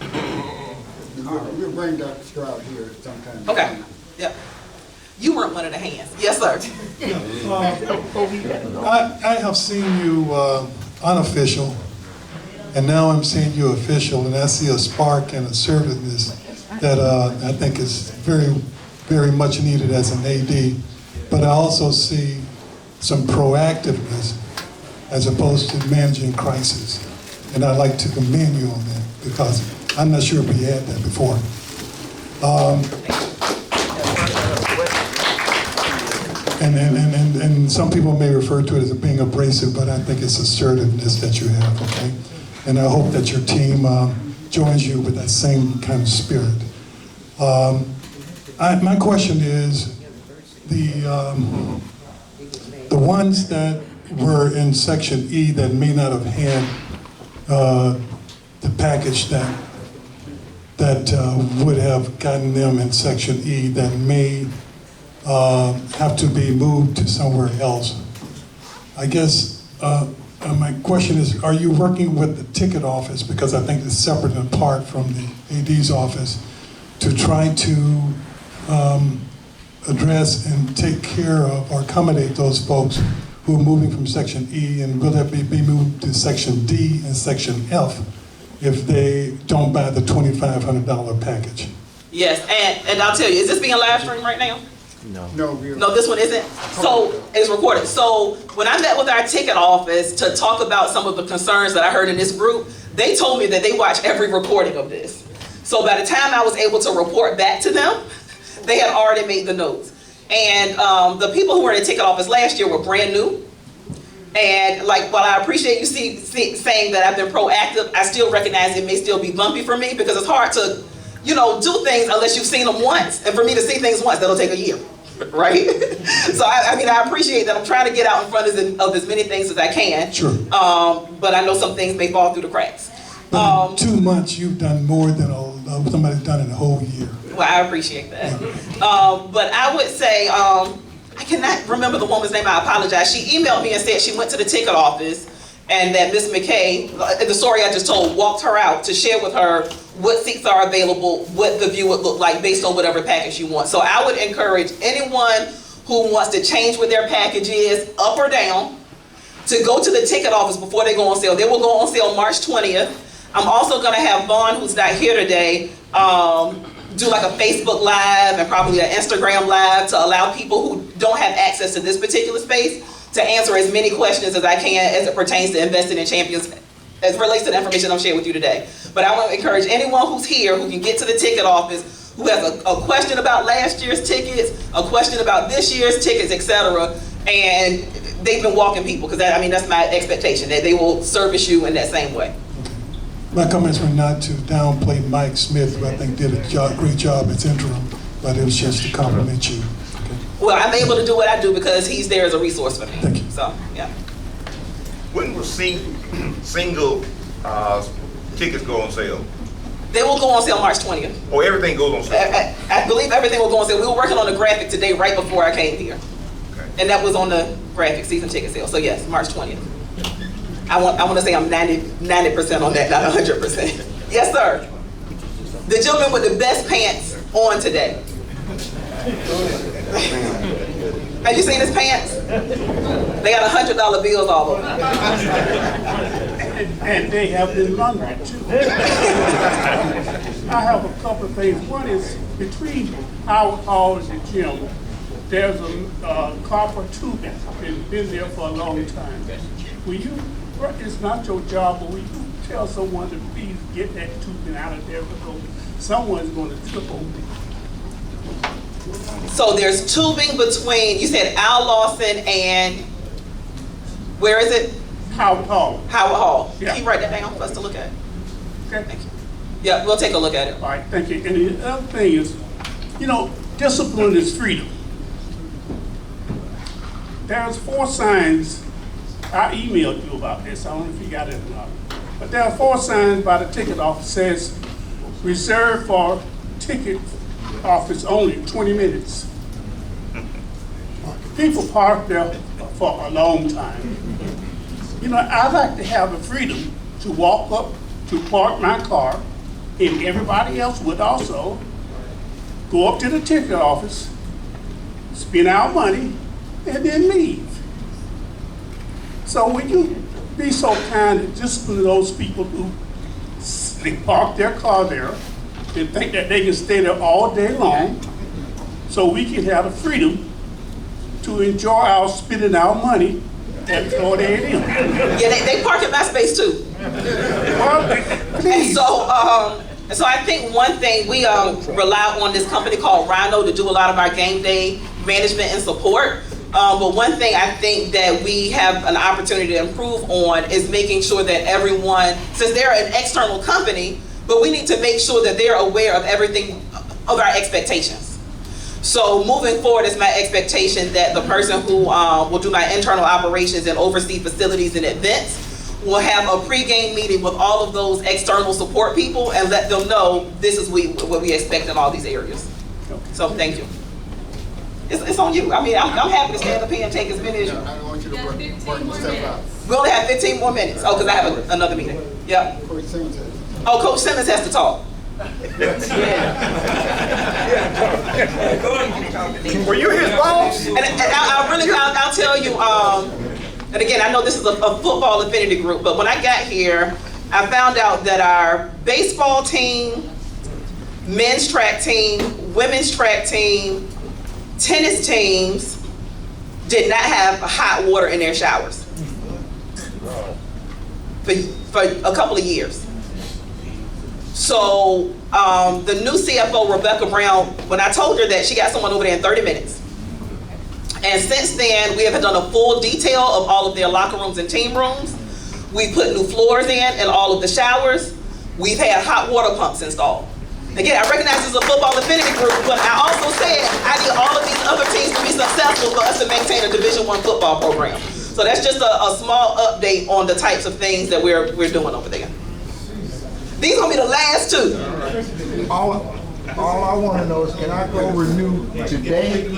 We'll bring Dr. Stroud here sometime. Okay, yep. You weren't one of the hands. Yes, sir. I have seen you unofficial, and now I'm seeing you official, and I see a spark and assertiveness that I think is very, very much needed as an AD. But I also see some proactiveness as opposed to managing crisis. And I'd like to commend you on that because I'm not sure we had that before. And some people may refer to it as being abrasive, but I think it's assertiveness that you have, okay? And I hope that your team joins you with that same kind of spirit. My question is, the ones that were in Section E that may not have had the package that would have gotten them in Section E that may have to be moved to somewhere else. I guess my question is, are you working with the ticket office, because I think it's separate and apart from the AD's office, to try to address and take care of or accommodate those folks who are moving from Section E, and will that be moved to Section D and Section F if they don't buy the $2,500 package? Yes, and I'll tell you, is this being live streamed right now? No, this one isn't. So it's recorded. So when I met with our ticket office to talk about some of the concerns that I heard in this group, they told me that they watch every recording of this. So by the time I was able to report back to them, they had already made the notes. And the people who were in the ticket office last year were brand new. And like, while I appreciate you saying that I've been proactive, I still recognize it may still be bumpy for me because it's hard to, do things unless you've seen them once. And for me to see things once, that'll take a year, right? So I appreciate that I'm trying to get out in front of as many things as I can. Sure. But I know some things may fall through the cracks. But in 2 months, you've done more than somebody's done in a whole year. Well, I appreciate that. But I would say, I cannot remember the woman's name, I apologize. She emailed me and said she went to the ticket office and that Ms. McKay, the story I just told, walked her out to share with her what seats are available, what the view would look like based on whatever package you want. So I would encourage anyone who wants to change what their package is, up or down, to go to the ticket office before they go on sale. They will go on sale March 20th. I'm also gonna have Vaughn, who's not here today, do like a Facebook Live and probably an Instagram Live to allow people who don't have access to this particular space to answer as many questions as I can as it pertains to investing in champions as it relates to the information I'm sharing with you today. But I want to encourage anyone who's here who can get to the ticket office, who has a question about last year's tickets, a question about this year's tickets, etc. And they've been walking people, because that's my expectation, that they will service you in that same way. My comments were not to downplay Mike Smith, who I think did a great job as interim, but it was just to compliment you. Okay. Well, I'm able to do what I do because he's there as a resource for me. Thank you. So, yeah. When will single tickets go on sale? They will go on sale March 20th. Oh, everything goes on sale? I believe everything will go on sale. We were working on the graphic today right before I came here. Okay. And that was on the graphic season ticket sale. So yes, March 20th. I want to say I'm 90% on that, not 100%. Yes, sir. The gentleman with the best pants on today. Have you seen his pants? They got $100 bills all over them. And they have been laundry too. I have a couple of things. One is between our hall and the gym, there's a copper tube that's been there for a long time. Will you, it's not your job, but will you tell someone to please get that tubing out of there because someone's going to trip over it? So there's tubing between, you said Al Lawson and, where is it? Howard Hall. Howard Hall. Yeah. Can you write that down for us to look at? Okay. Thank you. Yeah, we'll take a look at it. All right, thank you. And the other thing is, you know, discipline is freedom. There's 4 signs, I emailed you about this, I don't know if you got it or not. But there are 4 signs by the ticket office says, reserved for ticket office only, 20 minutes. People park there for a long time. You know, I like to have the freedom to walk up, to park my car, and everybody else would also go up to the ticket office, spend our money, and then leave. So will you be so kind to discipline those people who they park their car there and think that they can stay there all day long so we can have the freedom to enjoy our spending our money and throw it in. Yeah, they park in my space too. Well, please. And so I think one thing, we rely on this company called Rhino to do a lot of our game day management and support. But one thing I think that we have an opportunity to improve on is making sure that everyone, since they're an external company, but we need to make sure that they're aware of everything, of our expectations. So moving forward, it's my expectation that the person who will do my internal operations and oversee facilities and events will have a pre-game meeting with all of those external support people and let them know this is what we expect in all these areas. So thank you. It's on you. I mean, I'm happy to stand up here and take as many as you. I don't want you to work yourself out. We only have 15 more minutes. Oh, because I have another meeting. Yep. Coach Simmons has. Oh, Coach Simmons has to talk. Were you his boss? And I'll tell you, and again, I know this is a football affinity group, but when I got here, I found out that our baseball team, men's track team, women's track team, tennis teams did not have hot water in their showers for a couple of years. So the new CFO, Rebecca Brown, when I told her that, she got someone over there in 30 minutes. And since then, we have done a full detail of all of their locker rooms and team rooms. We put new floors in all of the showers. We've had hot water pumps installed. Again, I recognize this is a football affinity group, but I also said I need all of these other teams to be successful for us to maintain a Division I football program. So that's just a small update on the types of things that we're doing over there. These gonna be the last 2. All I want to know is, can I go renew today?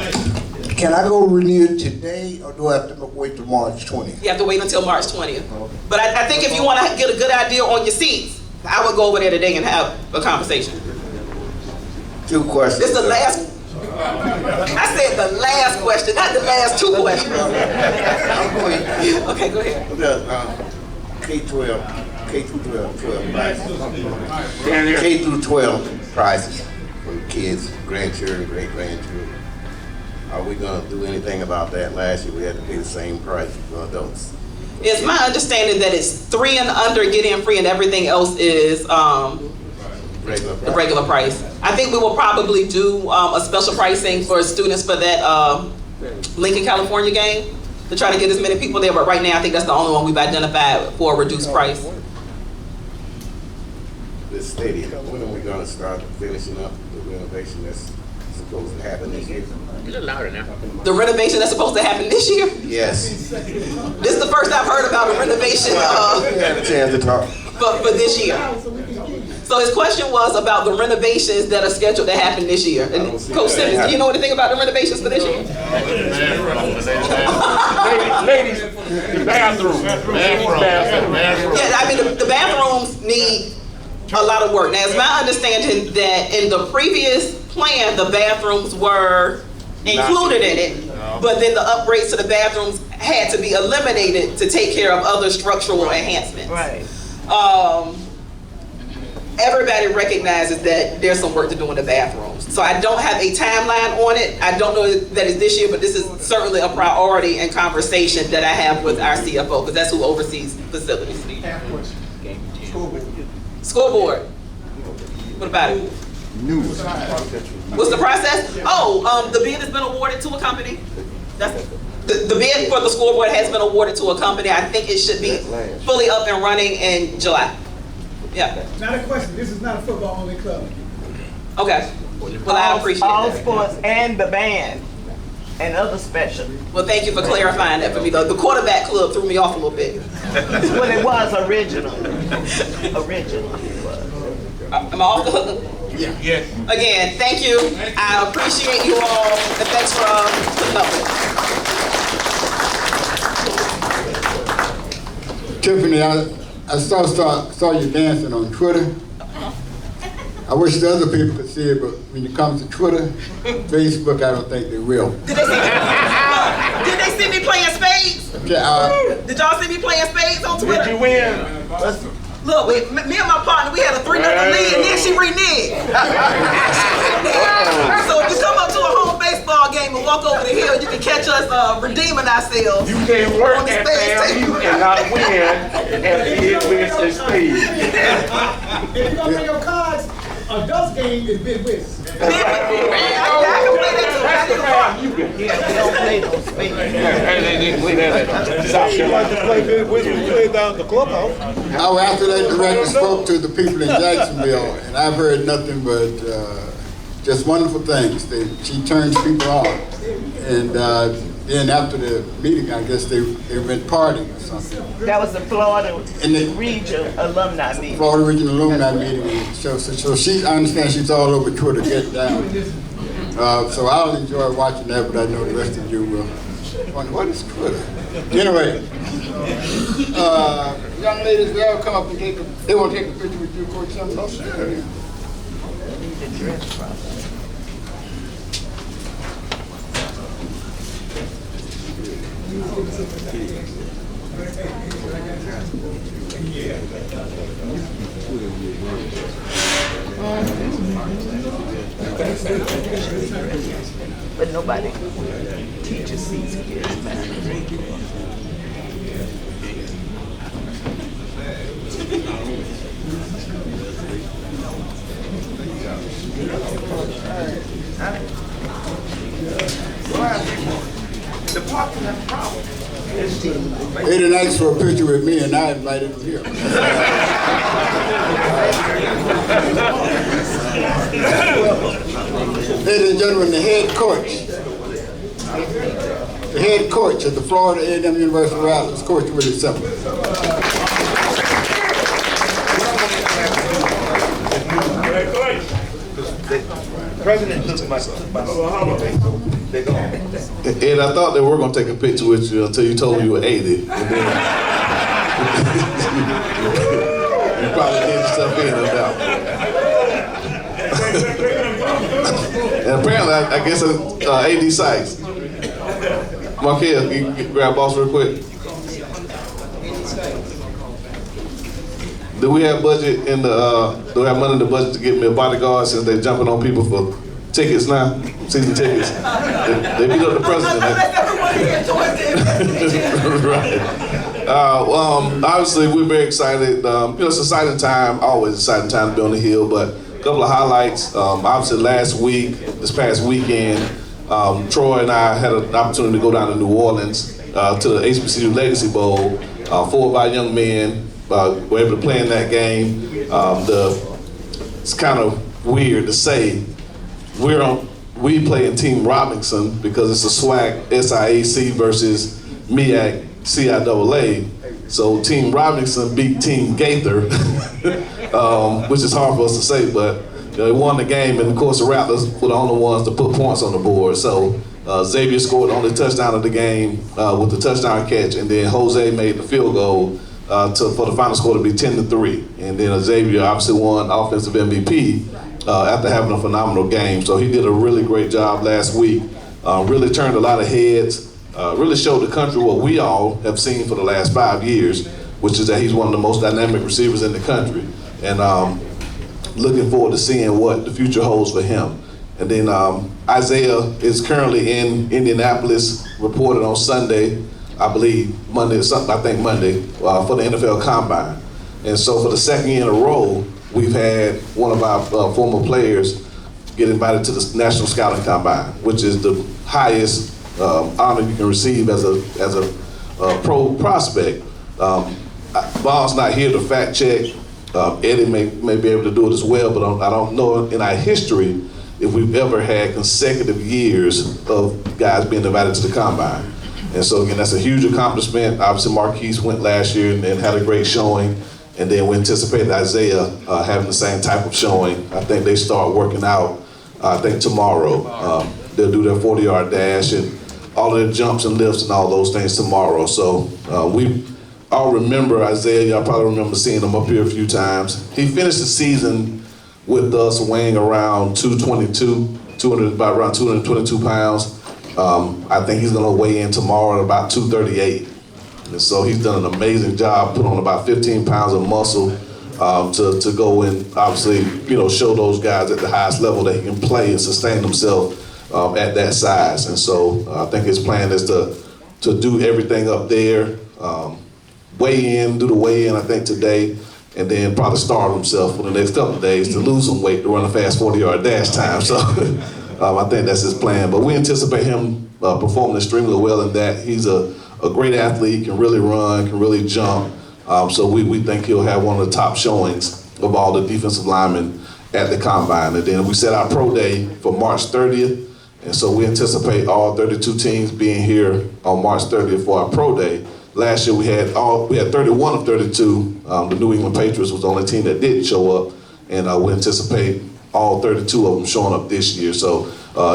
Can I go renew it today, or do I have to wait till March 20th? You have to wait until March 20th. But I think if you want to get a good idea on your seats, I would go over there today and have a conversation. 2 questions. This is the last. I said the last question, not the last 2 questions. Okay, go ahead. K-12 prices. K through 12 prices for kids, grandchildren, great-grandchildren. Are we gonna do anything about that? Last year we had to pay the same price for adults. It's my understanding that it's 3 and under get in free and everything else is the regular price. I think we will probably do a special pricing for students for that Lincoln, California game to try to get as many people there, but right now I think that's the only one we've identified for a reduced price. This stadium, when are we gonna start finishing up the renovation that's supposed to happen this year? A little louder now. The renovation that's supposed to happen this year? Yes. This is the first I've heard about a renovation we had a chance to talk. for this year. So his question was about the renovations that are scheduled to happen this year. And Coach Simmons, do you know anything about the renovations for this year? Ladies, the bathroom. Yeah, I mean, the bathrooms need a lot of work. Now, it's my understanding that in the previous plan, the bathrooms were included in it, but then the upgrades to the bathrooms had to be eliminated to take care of other structural enhancements. Right. Everybody recognizes that there's some work to do in the bathrooms. So I don't have a timeline on it. I don't know that it's this year, but this is certainly a priority and conversation that I have with our CFO, because that's who oversees facilities. School board. What about it? What's the process? Oh, the bid has been awarded to a company. That's the bid for the school board has been awarded to a company. I think it should be fully up and running in July. Yeah. Not a question. This is not a football only club. Okay. Well, I appreciate all that. sports and the band and other special. Well, thank you for clarifying that for me. The quarterback club threw me off a little bit. Well, it was originally. Originally it was. Am I off the hook? Yeah. Yes. Again, thank you. I appreciate you all, and thanks for putting up with it. Tiffany, I saw you dancing on Twitter. I wish the other people could see it, but when it comes to Twitter, Facebook, I don't think they will. Did they see me playing spades? Okay, Did y'all see me playing spades on Twitter? Did you win? Look, me and my partner, we had a 3-0 lead, and then she reneged. So if you come up to a home baseball game and walk over the hill, you can catch us redeeming ourselves. You can't work on the at spades FAMU table. and not win at the Winston Speed. If you don't bring your cards, a dust game is big with. That's the round you can. They don't play those spades. They didn't play that at South Carolina. Play down at the clubhouse. After that director spoke to the people in Jacksonville, and I've heard nothing but just wonderful things. She turns people on. And then after the meeting, I guess they went partying or something. That was the Florida Region alumni meeting. Florida Region alumni meeting. So I understand she's all over Twitter, get down. So I'll enjoy watching that, but I know the rest of you will wonder, what is Twitter? Anyway, young ladies, they all come up and they want to take a picture with you, Coach Simmons. Oh, sure. But nobody teaches these kids, man. The parking has a problem. They didn't ask for a picture with me, and I invited them here. Ladies and gentlemen, the head coach of the Florida A&M University Rattlers, Coach Willie Simmons. President took my and I thought they were going to take a picture with you until you told me you were 80. And then you probably did yourself in, no doubt. And apparently, I guess AD Sykes. Marquez, can you grab boss real quick? Do we have budget in the? Do we have money in the budget to get me a bodyguard since they're jumping on people for tickets now, season tickets? They beat up the president. Right. Obviously, we're very excited. It's an exciting time, always exciting time to be on the Hill. But a couple of highlights. Obviously, this past weekend, Troy and I had an opportunity to go down to New Orleans to the HBCU Legacy Bowl. 4 of our young men were able to play in that game. It's kind of weird to say we play in Team Robinson because it's a SWAC SIAC versus MEAC CIAA. So Team Robinson beat Team Gaither which is hard for us to say, but they won the game, and of course the Rattlers were the only ones to put points on the board. So Xavier scored the only touchdown of the game with the touchdown catch, and then Jose made the field goal for the final score to be 10-3. And then Xavier obviously won Offensive MVP after having a phenomenal game. So he did a really great job last week. Really turned a lot of heads. Really showed the country what we all have seen for the last 5 years, which is that he's one of the most dynamic receivers in the country. And looking forward to seeing what the future holds for him. And then Isaiah is currently in Indianapolis, reported on Sunday, I believe, Monday, Monday, for the NFL Combine. And so for the second year in a row, we've had one of our former players get invited to the National Scouting Combine, which is the highest honor you can receive as a pro prospect. Bob's not here to fact check. Eddie may be able to do it as well, but I don't know in our history if we've ever had consecutive years of guys being invited to the Combine. And so again, that's a huge accomplishment. Obviously Marquise went last year and had a great showing, and then we anticipated Isaiah having the same type of showing. I think they start working out, I think tomorrow. They'll do their 40-yard dash and all of their jumps and lifts and all those things tomorrow. So we all remember Isaiah. Y'all probably remember seeing him up here a few times. He finished the season with us weighing around about around 222 pounds. I think he's gonna weigh in tomorrow at about 238. And so he's done an amazing job, put on about 15 pounds of muscle to go and obviously, show those guys at the highest level that he can play and sustain himself at that size. And so I think his plan is to do everything up there, do the weigh-in, I think today, and then probably starve himself for the next couple of days to lose some weight to run a fast 40-yard dash time. So I think that's his plan. But we anticipate him performing extremely well in that. He's a great athlete, can really run, can really jump. So we think he'll have one of the top showings of all the defensive linemen at the Combine. And then we set our pro day for March 30th. And so we anticipate all 32 teams being here on March 30th for our pro day. Last year we had 31 of 32. The New England Patriots was the only team that didn't show up, and we anticipate all 32 of them showing up this year. So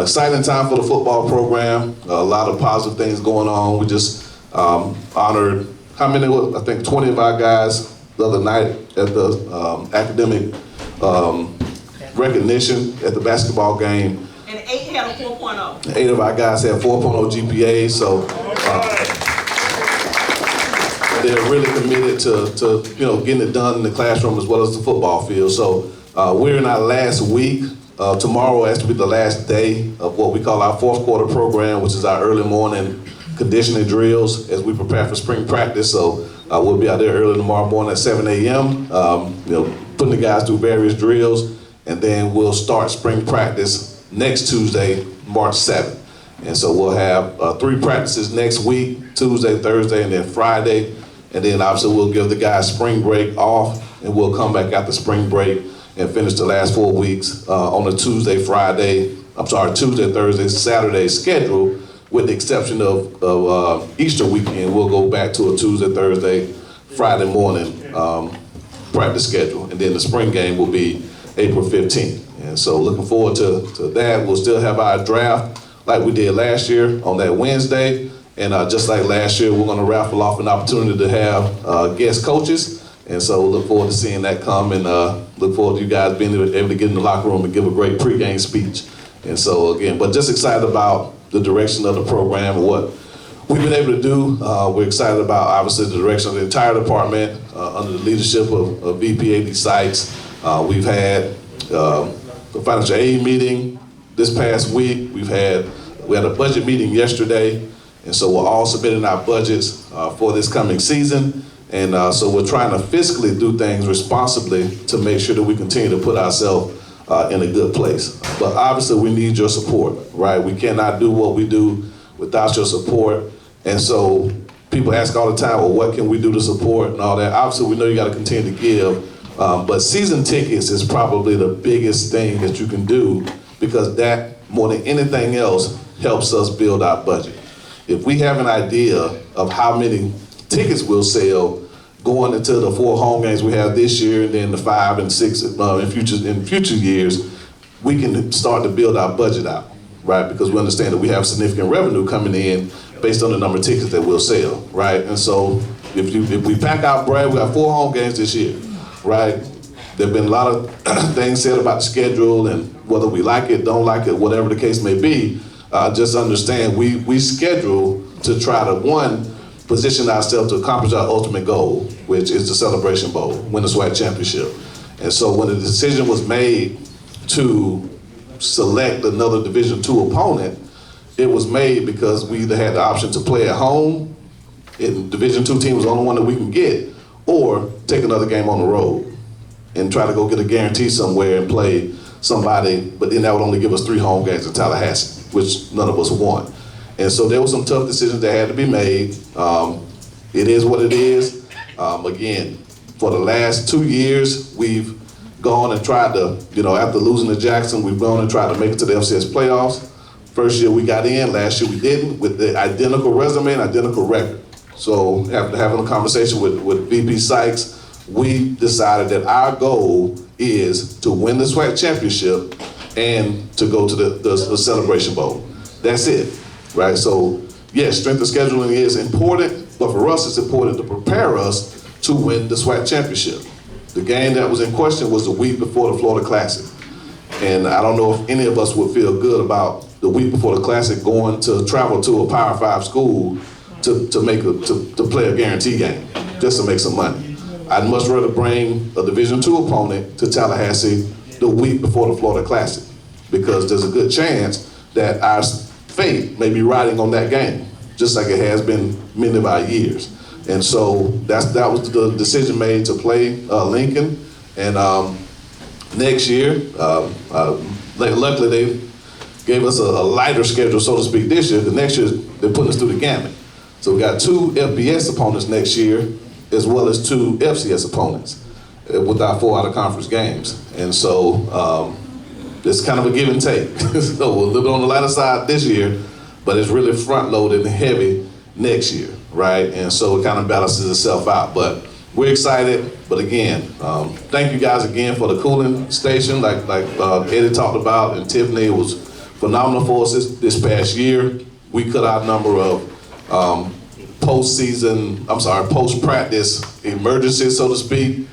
exciting time for the football program. A lot of positive things going on. We just honored I think 20 of our guys the other night at the academic recognition at the basketball game. And 8 had a 4.0. 8 of our guys had 4.0 GPA, so they're really committed to getting it done in the classroom as well as the football field. So we're in our last week. Tomorrow has to be the last day of what we call our fourth quarter program, which is our early morning conditioning drills as we prepare for spring practice. So we'll be out there early tomorrow morning at 7 a.m. Putting the guys through various drills, and then we'll start spring practice next Tuesday, March 7th. And so we'll have 3 practices next week, Tuesday, Thursday, and then Friday. And then obviously we'll give the guys spring break off, and we'll come back after spring break and finish the last 4 weeks on a Tuesday, Thursday, Saturday schedule, with the exception of Easter weekend. We'll go back to a Tuesday, Thursday, Friday morning practice schedule. And then the spring game will be April 15th. And so looking forward to that. We'll still have our draft like we did last year on that Wednesday. And just like last year, we're gonna raffle off an opportunity to have guest coaches. And so we'll look forward to seeing that come, and look forward to you guys being able to get in the locker room and give a great pregame speech. And so again, but just excited about the direction of the program and what we've been able to do. We're excited about obviously the direction of the entire department under the leadership of VP A.D. Sykes. We've had the financial aid meeting this past week. We had a budget meeting yesterday. And so we're all submitting our budgets for this coming season. And so we're trying to fiscally do things responsibly to make sure that we continue to put ourselves in a good place. But obviously we need your support, right? We cannot do what we do without your support. And so people ask all the time, well, what can we do to support and all that? Obviously we know you gotta continue to give, but season tickets is probably the biggest thing that you can do, because that, more than anything else, helps us build our budget. If we have an idea of how many tickets we'll sell, going into the 4 home games we have this year, and then the 5 and 6 in future years, we can start to build our budget out, right? Because we understand that we have significant revenue coming in based on the number of tickets that we'll sell, right? And so if we pack out Brad, we got 4 home games this year, right? There've been a lot of things said about the schedule and whether we like it, don't like it, whatever the case may be. Just understand we schedule to try to, one, position ourselves to accomplish our ultimate goal, which is the Celebration Bowl, win the SWAC championship. And so when the decision was made to select another Division II opponent, it was made because we either had the option to play at home, and Division II team was the only one that we can get, or take another game on the road and try to go get a guarantee somewhere and play somebody, but then that would only give us 3 home games in Tallahassee, which none of us want. And so there were some tough decisions that had to be made. It is what it is. Again, for the last 2 years, we've gone and tried to, after losing to Jackson, we've gone and tried to make it to the FCS playoffs. First year we got in, last year we didn't, with the identical resume and identical record. So after having a conversation with VP Sykes, we decided that our goal is to win the SWAC championship and to go to the Celebration Bowl. That's it, right? So yes, strength of scheduling is important, but for us it's important to prepare us to win the SWAC championship. The game that was in question was the week before the Florida Classic. And I don't know if any of us would feel good about the week before the Classic going to travel to a Power 5 school to play a guarantee game, just to make some money. I'd much rather bring a Division II opponent to Tallahassee the week before the Florida Classic, because there's a good chance that our fate may be riding on that game, just like it has been many of our years. And so that was the decision made to play Lincoln. And next year, luckily they gave us a lighter schedule, so to speak, this year. The next year, they're putting us through the gamut. So we got 2 FBS opponents next year, as well as 2 FCS opponents with our 4 out-of-conference games. And so it's kind of a give and take. So we're a little bit on the lighter side this year, but it's really front-loaded and heavy next year, right? And so it kind of balances itself out. But we're excited. But again, thank you guys again for the cooling station, like Eddie talked about, and Tiffany. It was phenomenal for us this past year. We cut our number of post-practice emergencies, so to speak,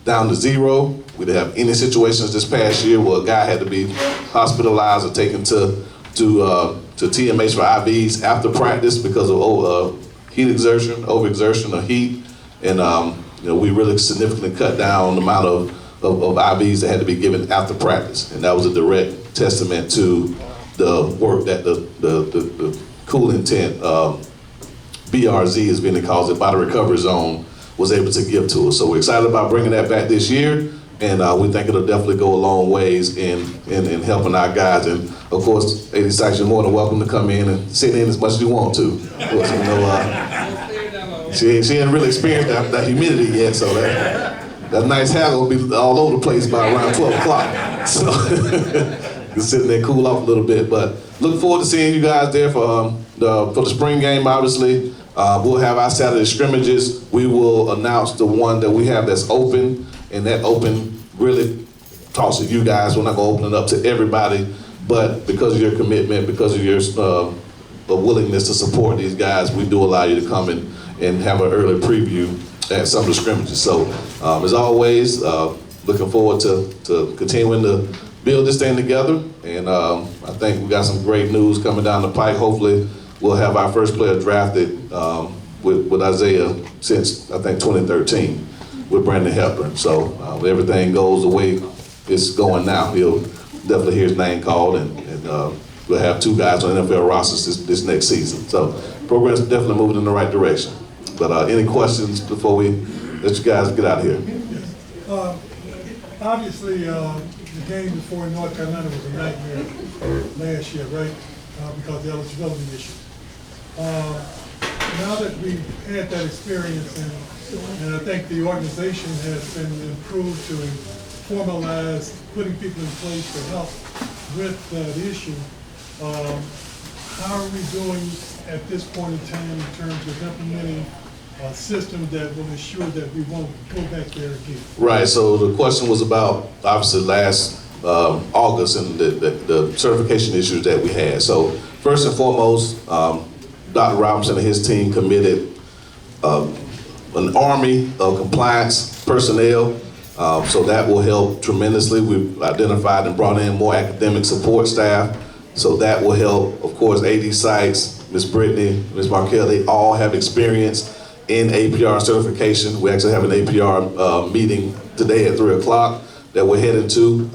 down to 0. We didn't have any situations this past year where a guy had to be hospitalized or taken to TMH for IVs after practice because of heat exertion, overexertion or heat. And we really significantly cut down the amount of IVs that had to be given after practice. And that was a direct testament to the work that the cooling tent, BRZ is being called, the Body Recovery Zone, was able to give to us. So we're excited about bringing that back this year, and we think it'll definitely go a long ways in helping our guys. And of course, Lady Sykes, you're more than welcome to come in and sit in as much as you want to. Of course, she ain't really experienced that humidity yet, so that nice hair will be all over the place by around 12 o'clock. So you can sit in there, cool off a little bit. But look forward to seeing you guys there for the spring game, obviously. We'll have our Saturday scrimmages. We will announce the one that we have that's open, and that open really talks to you guys. We're not gonna open it up to everybody, but because of your commitment, because of your willingness to support these guys, we do allow you to come and have an early preview at some of the scrimmages. So as always, looking forward to continuing to build this thing together. And I think we got some great news coming down the pike. Hopefully we'll have our first player drafted with Isaiah since, I think, 2013 with Brandon Hepburn. So everything goes the way it's going now. He'll definitely hear his name called, and we'll have 2 guys on NFL rosters this next season. So program's definitely moving in the right direction. But any questions before we let you guys get out of here? Obviously, the game before North Carolina was a nightmare last year, right? Because of the eligibility issue. Now that we've had that experience, and I think the organization has been improved to formalize putting people in place to help with the issue, how are we doing at this point in time in terms of implementing system that will ensure that we won't go back there again? Right, so the question was about, obviously, last August and the certification issues that we had. So first and foremost, Dr. Robinson and his team committed an army of compliance personnel, so that will help tremendously. We've identified and brought in more academic support staff, so that will help. Of course, AD Sykes, Ms. Brittany, Ms. Markell, they all have experience in APR certification. We actually have an APR meeting today at 3 o'clock that we're heading to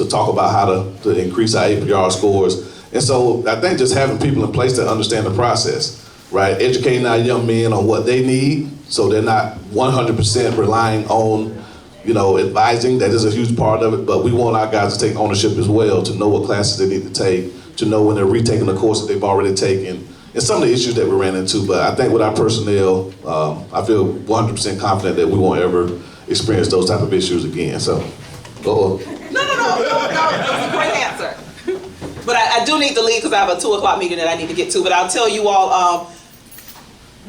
talk about how to increase our APR scores. And so I think just having people in place that understand the process, right? Educating our young men on what they need so they're not 100% relying on, advising. That is a huge part of it, but we want our guys to take ownership as well, to know what classes they need to take, to know when they're retaking the course that they've already taken, and some of the issues that we ran into. But I think with our personnel, I feel 100% confident that we won't ever experience those type of issues again. So, go on. No, that was a great answer. But I do need to leave because I have a 2 o'clock meeting that I need to get to. But I'll tell you all,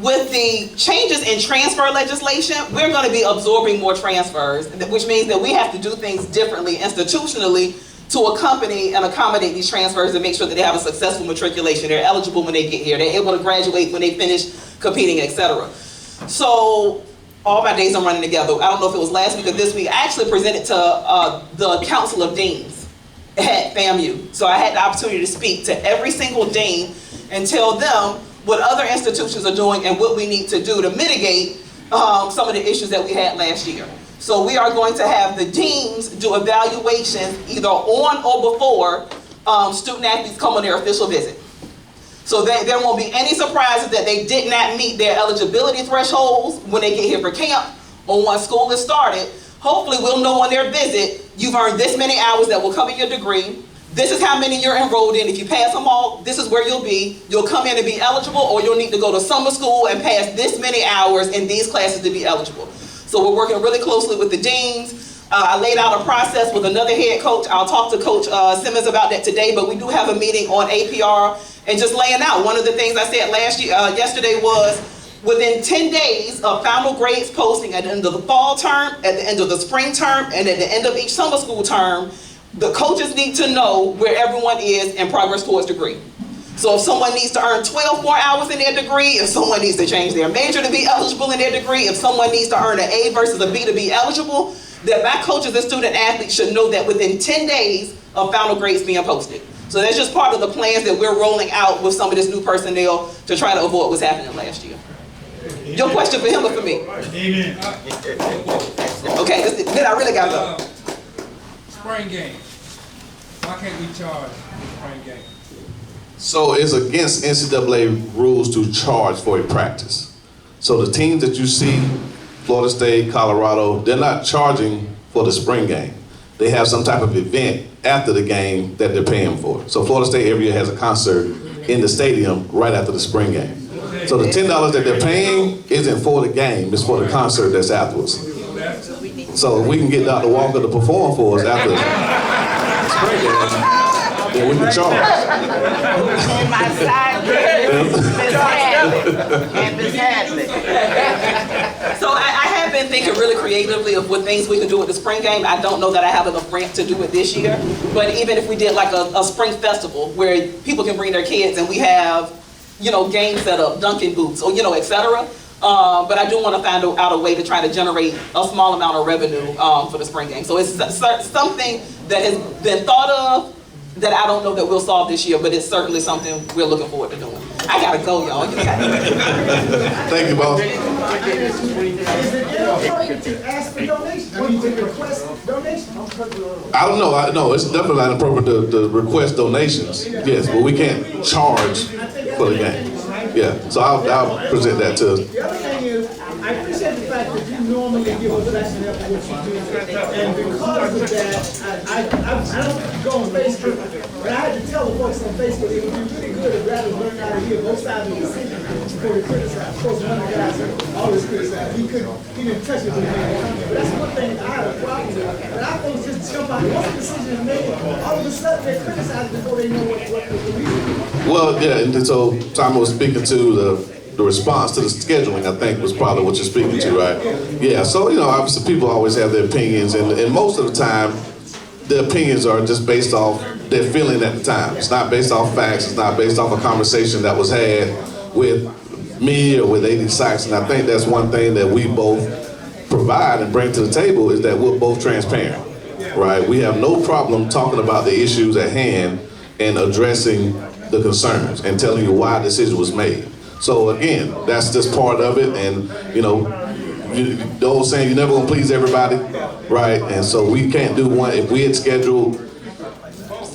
with the changes in transfer legislation, we're going to be absorbing more transfers, which means that we have to do things differently institutionally to accompany and accommodate these transfers and make sure that they have a successful matriculation. They're eligible when they get here. They're able to graduate when they finish competing, etc. So all my days I'm running together. I don't know if it was last week or this week. I actually presented to the Council of Deans at FAMU. So I had the opportunity to speak to every single dean and tell them what other institutions are doing and what we need to do to mitigate some of the issues that we had last year. So we are going to have the deans do evaluations either on or before student athletes come on their official visit. So there won't be any surprises that they did not meet their eligibility thresholds when they get here for camp or once school is started. Hopefully we'll know on their visit, you've earned this many hours that will cover your degree. This is how many you're enrolled in. If you pass them all, this is where you'll be. You'll come in and be eligible, or you'll need to go to summer school and pass this many hours in these classes to be eligible. So we're working really closely with the deans. I laid out a process with another head coach. I'll talk to Coach Simmons about that today, but we do have a meeting on APR and just laying out. One of the things I said yesterday was, within 10 days of final grades posting at the end of the fall term, at the end of the spring term, and at the end of each summer school term, the coaches need to know where everyone is in progress towards degree. So if someone needs to earn 12 more hours in their degree, if someone needs to change their major to be eligible in their degree, if someone needs to earn an A versus a B to be eligible, that my coaches and student athletes should know that within 10 days of final grades being posted. So that's just part of the plans that we're rolling out with some of this new personnel to try to avoid what's happening last year. Your question for him or for me? Amen. Okay, then I really gotta go. Spring game. Why can't we charge spring game? So it's against NCAA rules to charge for a practice. So the teams that you see, Florida State, Colorado, they're not charging for the spring game. They have some type of event after the game that they're paying for. So Florida State every year has a concert in the stadium right after the spring game. So the $10 that they're paying isn't for the game, it's for the concert that's afterwards. So if we can get Dr. Walker to perform for us after the spring game, then we can charge. And my side, Miss Hadley. So I have been thinking really creatively of what things we can do with the spring game. I don't know that I have enough grant to do it this year, but even if we did like a spring festival where people can bring their kids and we have, games set up, dunking booths, or, etc. But I do want to find out a way to try to generate a small amount of revenue for the spring game. So it's something that has been thought of that I don't know that we'll solve this year, but it's certainly something we're looking forward to doing. I gotta go, y'all. Thank you, boss. Is it inappropriate to ask for donations? Or you can request donations? I don't know. No, it's definitely not appropriate to request donations. Yes, but we can't charge for the game. Yeah, so I'll present that to us. The other thing is, I appreciate the fact that you normally give a lesson after what you do. And because of that, I don't go on Facebook, but I had to tell the folks on Facebook it would be really good if rather learn how to hear both sides of the decision before they criticize. Of course, one of the guys always criticized. He didn't touch it with me. But that's one thing that I have a problem with. But I think just jump out. Once the decision is made, all of a sudden they criticize before they know what the reason is. Well, yeah, and so Tom was speaking to the response to the scheduling, I think, was probably what you're speaking to, right? Yeah, so, obviously people always have their opinions, and most of the time, the opinions are just based off their feeling at the time. It's not based off facts, it's not based off a conversation that was had with me or with AD Sykes, and I think that's one thing that we both provide and bring to the table is that we're both transparent, right? We have no problem talking about the issues at hand and addressing the concerns and telling you why a decision was made. So again, that's just part of it, and the old saying, you're never gonna please everybody, right? And so we can't do one. If we had scheduled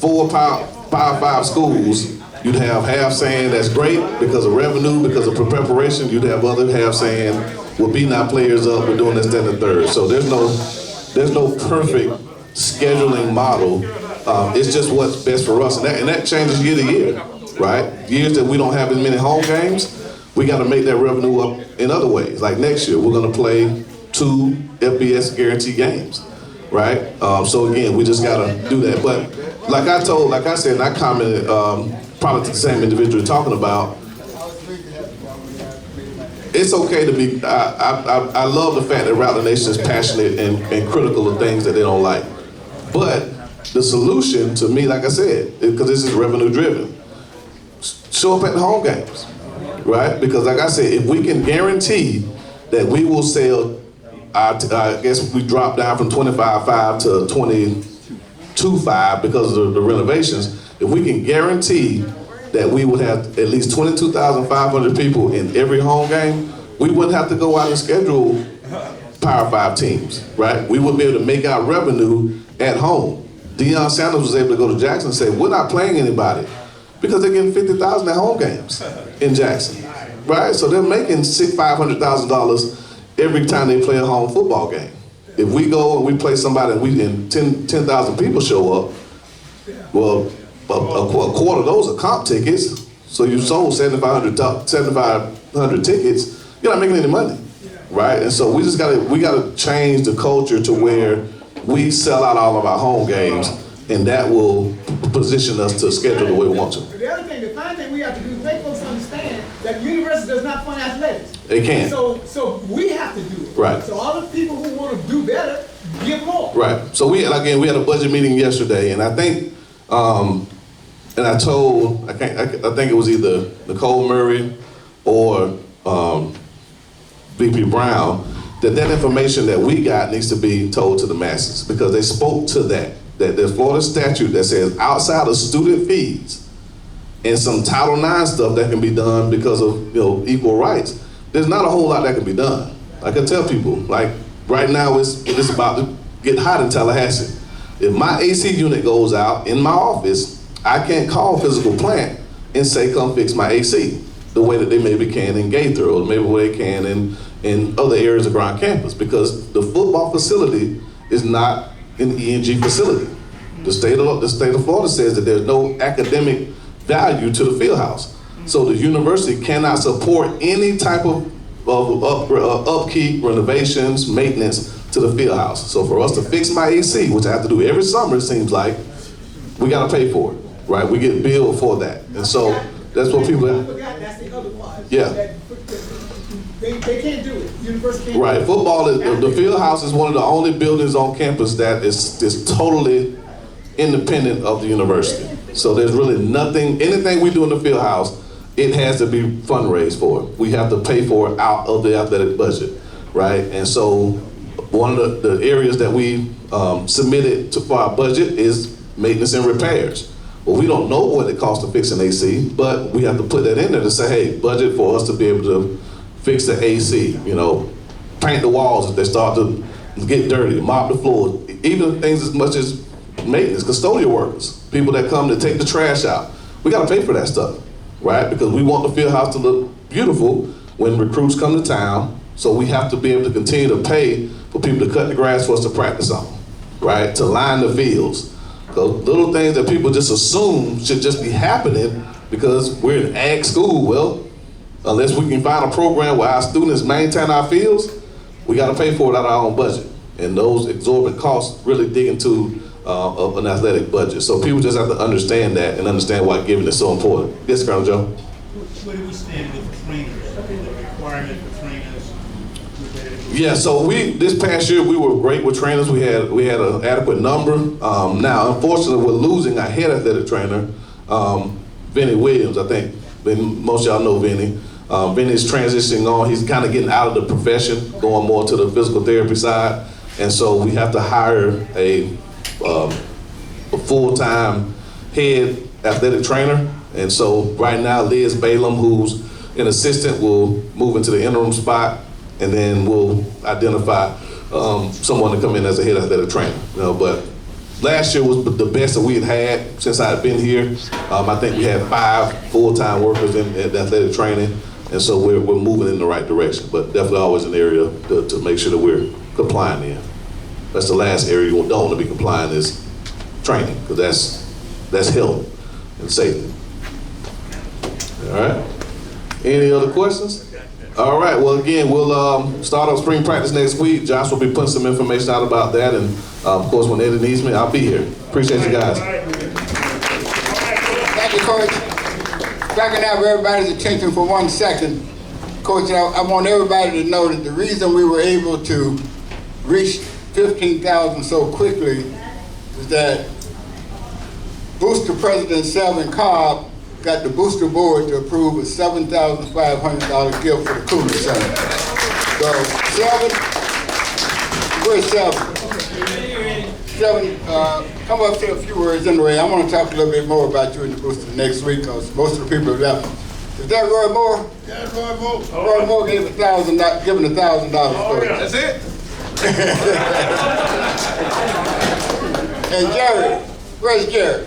4 Power 5 schools, you'd have half saying that's great because of revenue, because of preparation. You'd have other half saying, we're beating our players up, we're doing this, that, and the third. So there's no perfect scheduling model. It's just what's best for us, and that changes year to year, right? Years that we don't have as many home games, we got to make that revenue up in other ways. Like next year, we're going to play 2 FBS guaranteed games, right? So again, we just got to do that. But like I said, and I commented probably to the same individual you're talking about, it's okay to be, I love the fact that Rattler Nation is passionate and critical of things that they don't like. But the solution to me, like I said, because this is revenue driven, show up at the home games, right? Because like I said, if we can guarantee that we will sell, I guess we dropped down from 25.5 to 22.5 because of the renovations. If we can guarantee that we would have at least 22,500 people in every home game, we wouldn't have to go out and schedule Power 5 teams, right? We would be able to make our revenue at home. Deion Sanders was able to go to Jackson and say, we're not playing anybody because they're getting 50,000 at home games in Jackson, right? So they're making $500,000 every time they play a home football game. If we go and we play somebody and 10,000 people show up, well, a quarter of those are comp tickets. So you sold 7,500 tickets, you're not making any money, right? And so we gotta change the culture to where we sell out all of our home games, and that will position us to schedule the way we want to. The other thing, the final thing we have to do is make folks understand that the university does not fund athletics. They can't. So we have to do it. Right. So all the people who want to do better, give more. Right. So we had a budget meeting yesterday, and I think, and I told, I think it was either Nicole Murray or VP Brown, that information that we got needs to be told to the masses, because they spoke to that there's Florida statute that says outside of student fees and some Title IX stuff that can be done because of equal rights, there's not a whole lot that can be done. I can tell people, like right now it's about to get hot in Tallahassee. If my AC unit goes out in my office, I can't call physical plant and say, come fix my AC, the way that they maybe can in Gaither or maybe where they can in other areas around campus, because the football facility is not an ENG facility. The state of Florida says that there's no academic value to the field house. So the university cannot support any type of upkeep, renovations, maintenance to the field house. So for us to fix my AC, which I have to do every summer, it seems like, we gotta pay for it, right? We get billed for that. And so that's what people I forgot, that's the other part. Yeah. They can't do it. University can't Right, do it. football the field house is one of the only buildings on campus that is totally independent of the university. So there's really anything we do in the field house, it has to be fundraised for. We have to pay for it out of the athletic budget, right? And so one of the areas that we submitted for our budget is maintenance and repairs. Well, we don't know what it costs to fix an AC, but we have to put that in there to say, hey, budget for us to be able to fix the AC, paint the walls if they start to get dirty, mop the floors, even things as much as maintenance, custodial workers, people that come to take the trash out. We gotta pay for that stuff, right? Because we want the field house to look beautiful when recruits come to town, so we have to be able to continue to pay for people to cut the grass for us to practice on, right? To line the fields. Those little things that people just assume should just be happening because we're an ag school. Well, unless we can find a program where our students maintain our fields, we got to pay for it out of our own budget. And those exorbitant costs really dig into an athletic budget. So people just have to understand that and understand why giving is so important. Yes, Colonel Joe? Where do we stand with trainers? requirement for trainers? Yeah, so this past year we were great with trainers. We had an adequate number. Now, unfortunately, we're losing our head athletic trainer, Vinny Williams. I think most of y'all know Vinny. Vinny's transitioning on. He's kind of getting out of the profession, going more to the physical therapy side, and so we have to hire a full-time head athletic trainer. And so right now, Liz Balaam, who's an assistant, will move into the interim spot. And then we'll identify someone to come in as a head athletic trainer. But last year was the best that we had since I had been here. I think we had 5 full-time workers in athletic training, and so we're moving in the right direction. But definitely always an area to make sure that we're complying in. That's the last area you don't want to be complying is training, because that's health and safety. All right. Any other questions? All right, well, again, we'll start on spring practice next week. Josh will be putting some information out about that, and of course, when Eddie needs me, I'll be here. Appreciate you guys. Thank you, Coach. If I can have everybody's attention for 1 second. Coach, I want everybody to know that the reason we were able to reach 15,000 so quickly is that Booster President Selvin Cobb got the Booster Board to approve a $7,500 gift for the Cooler Center. So, Selvin, where's Selvin? Selvin, come up to a few words anyway. I want to talk a little bit more about you in the Booster next week, because most of the people have left. Is that Roy Moore? Yeah, Roy Moore. Roy Moore gave given $1,000 for it. That's it? And Jerry, where's Jerry?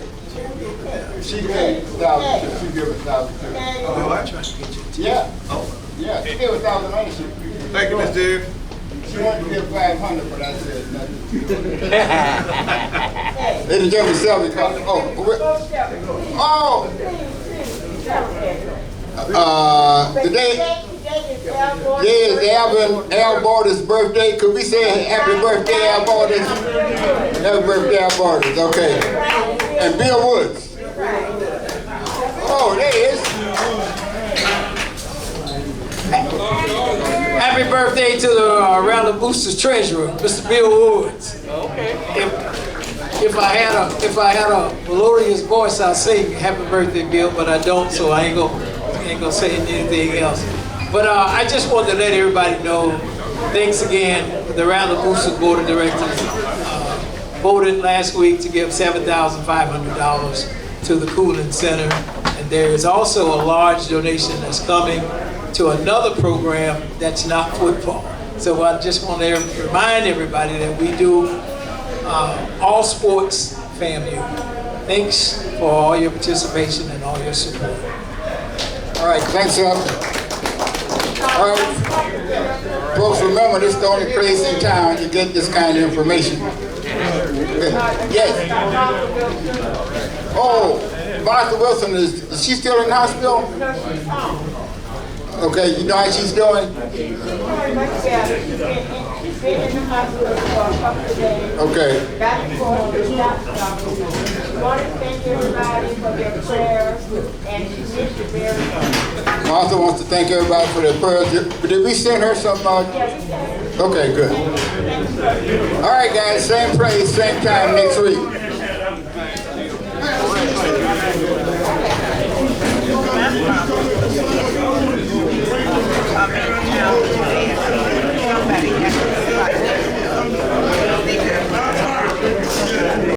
She gave $1,000. She gave $1,000 too. Oh, I tried to get you. Yeah. Oh. Yeah, she gave $1,000 money. Thank you, Miss Jerry. She wanted to give $500, but I said nothing. Ladies and gentlemen, Selvin Cobb. Today is Al Borders' birthday. Could we say happy birthday, Al Borders? Happy birthday, Al Borders. Okay. And Bill Woods. Oh, there he is. Happy birthday to the Rally Boosters treasurer, Mr. Bill Woods. Okay. If I had a melodious voice, I'd sing happy birthday, Bill, but I don't, so I ain't gonna say anything else. But I just wanted to let everybody know, thanks again. The Rally Boosters Board of Directors voted last week to give $7,500 to the Cooling Center. And there is also a large donation that's coming to another program that's not football. So I just want to remind everybody that we do all sports FAMU. Thanks for all your participation and all your support. All right, thanks, sir. All right, folks, remember this is the only place in town you get this kind of information. Yes. Oh, Martha Wilson, is she still in the hospital? Okay, you know how she's doing? Okay. Martha wants to thank everybody for their prayers. Did we send her something? Okay, good. All right, guys, same place, same time next week.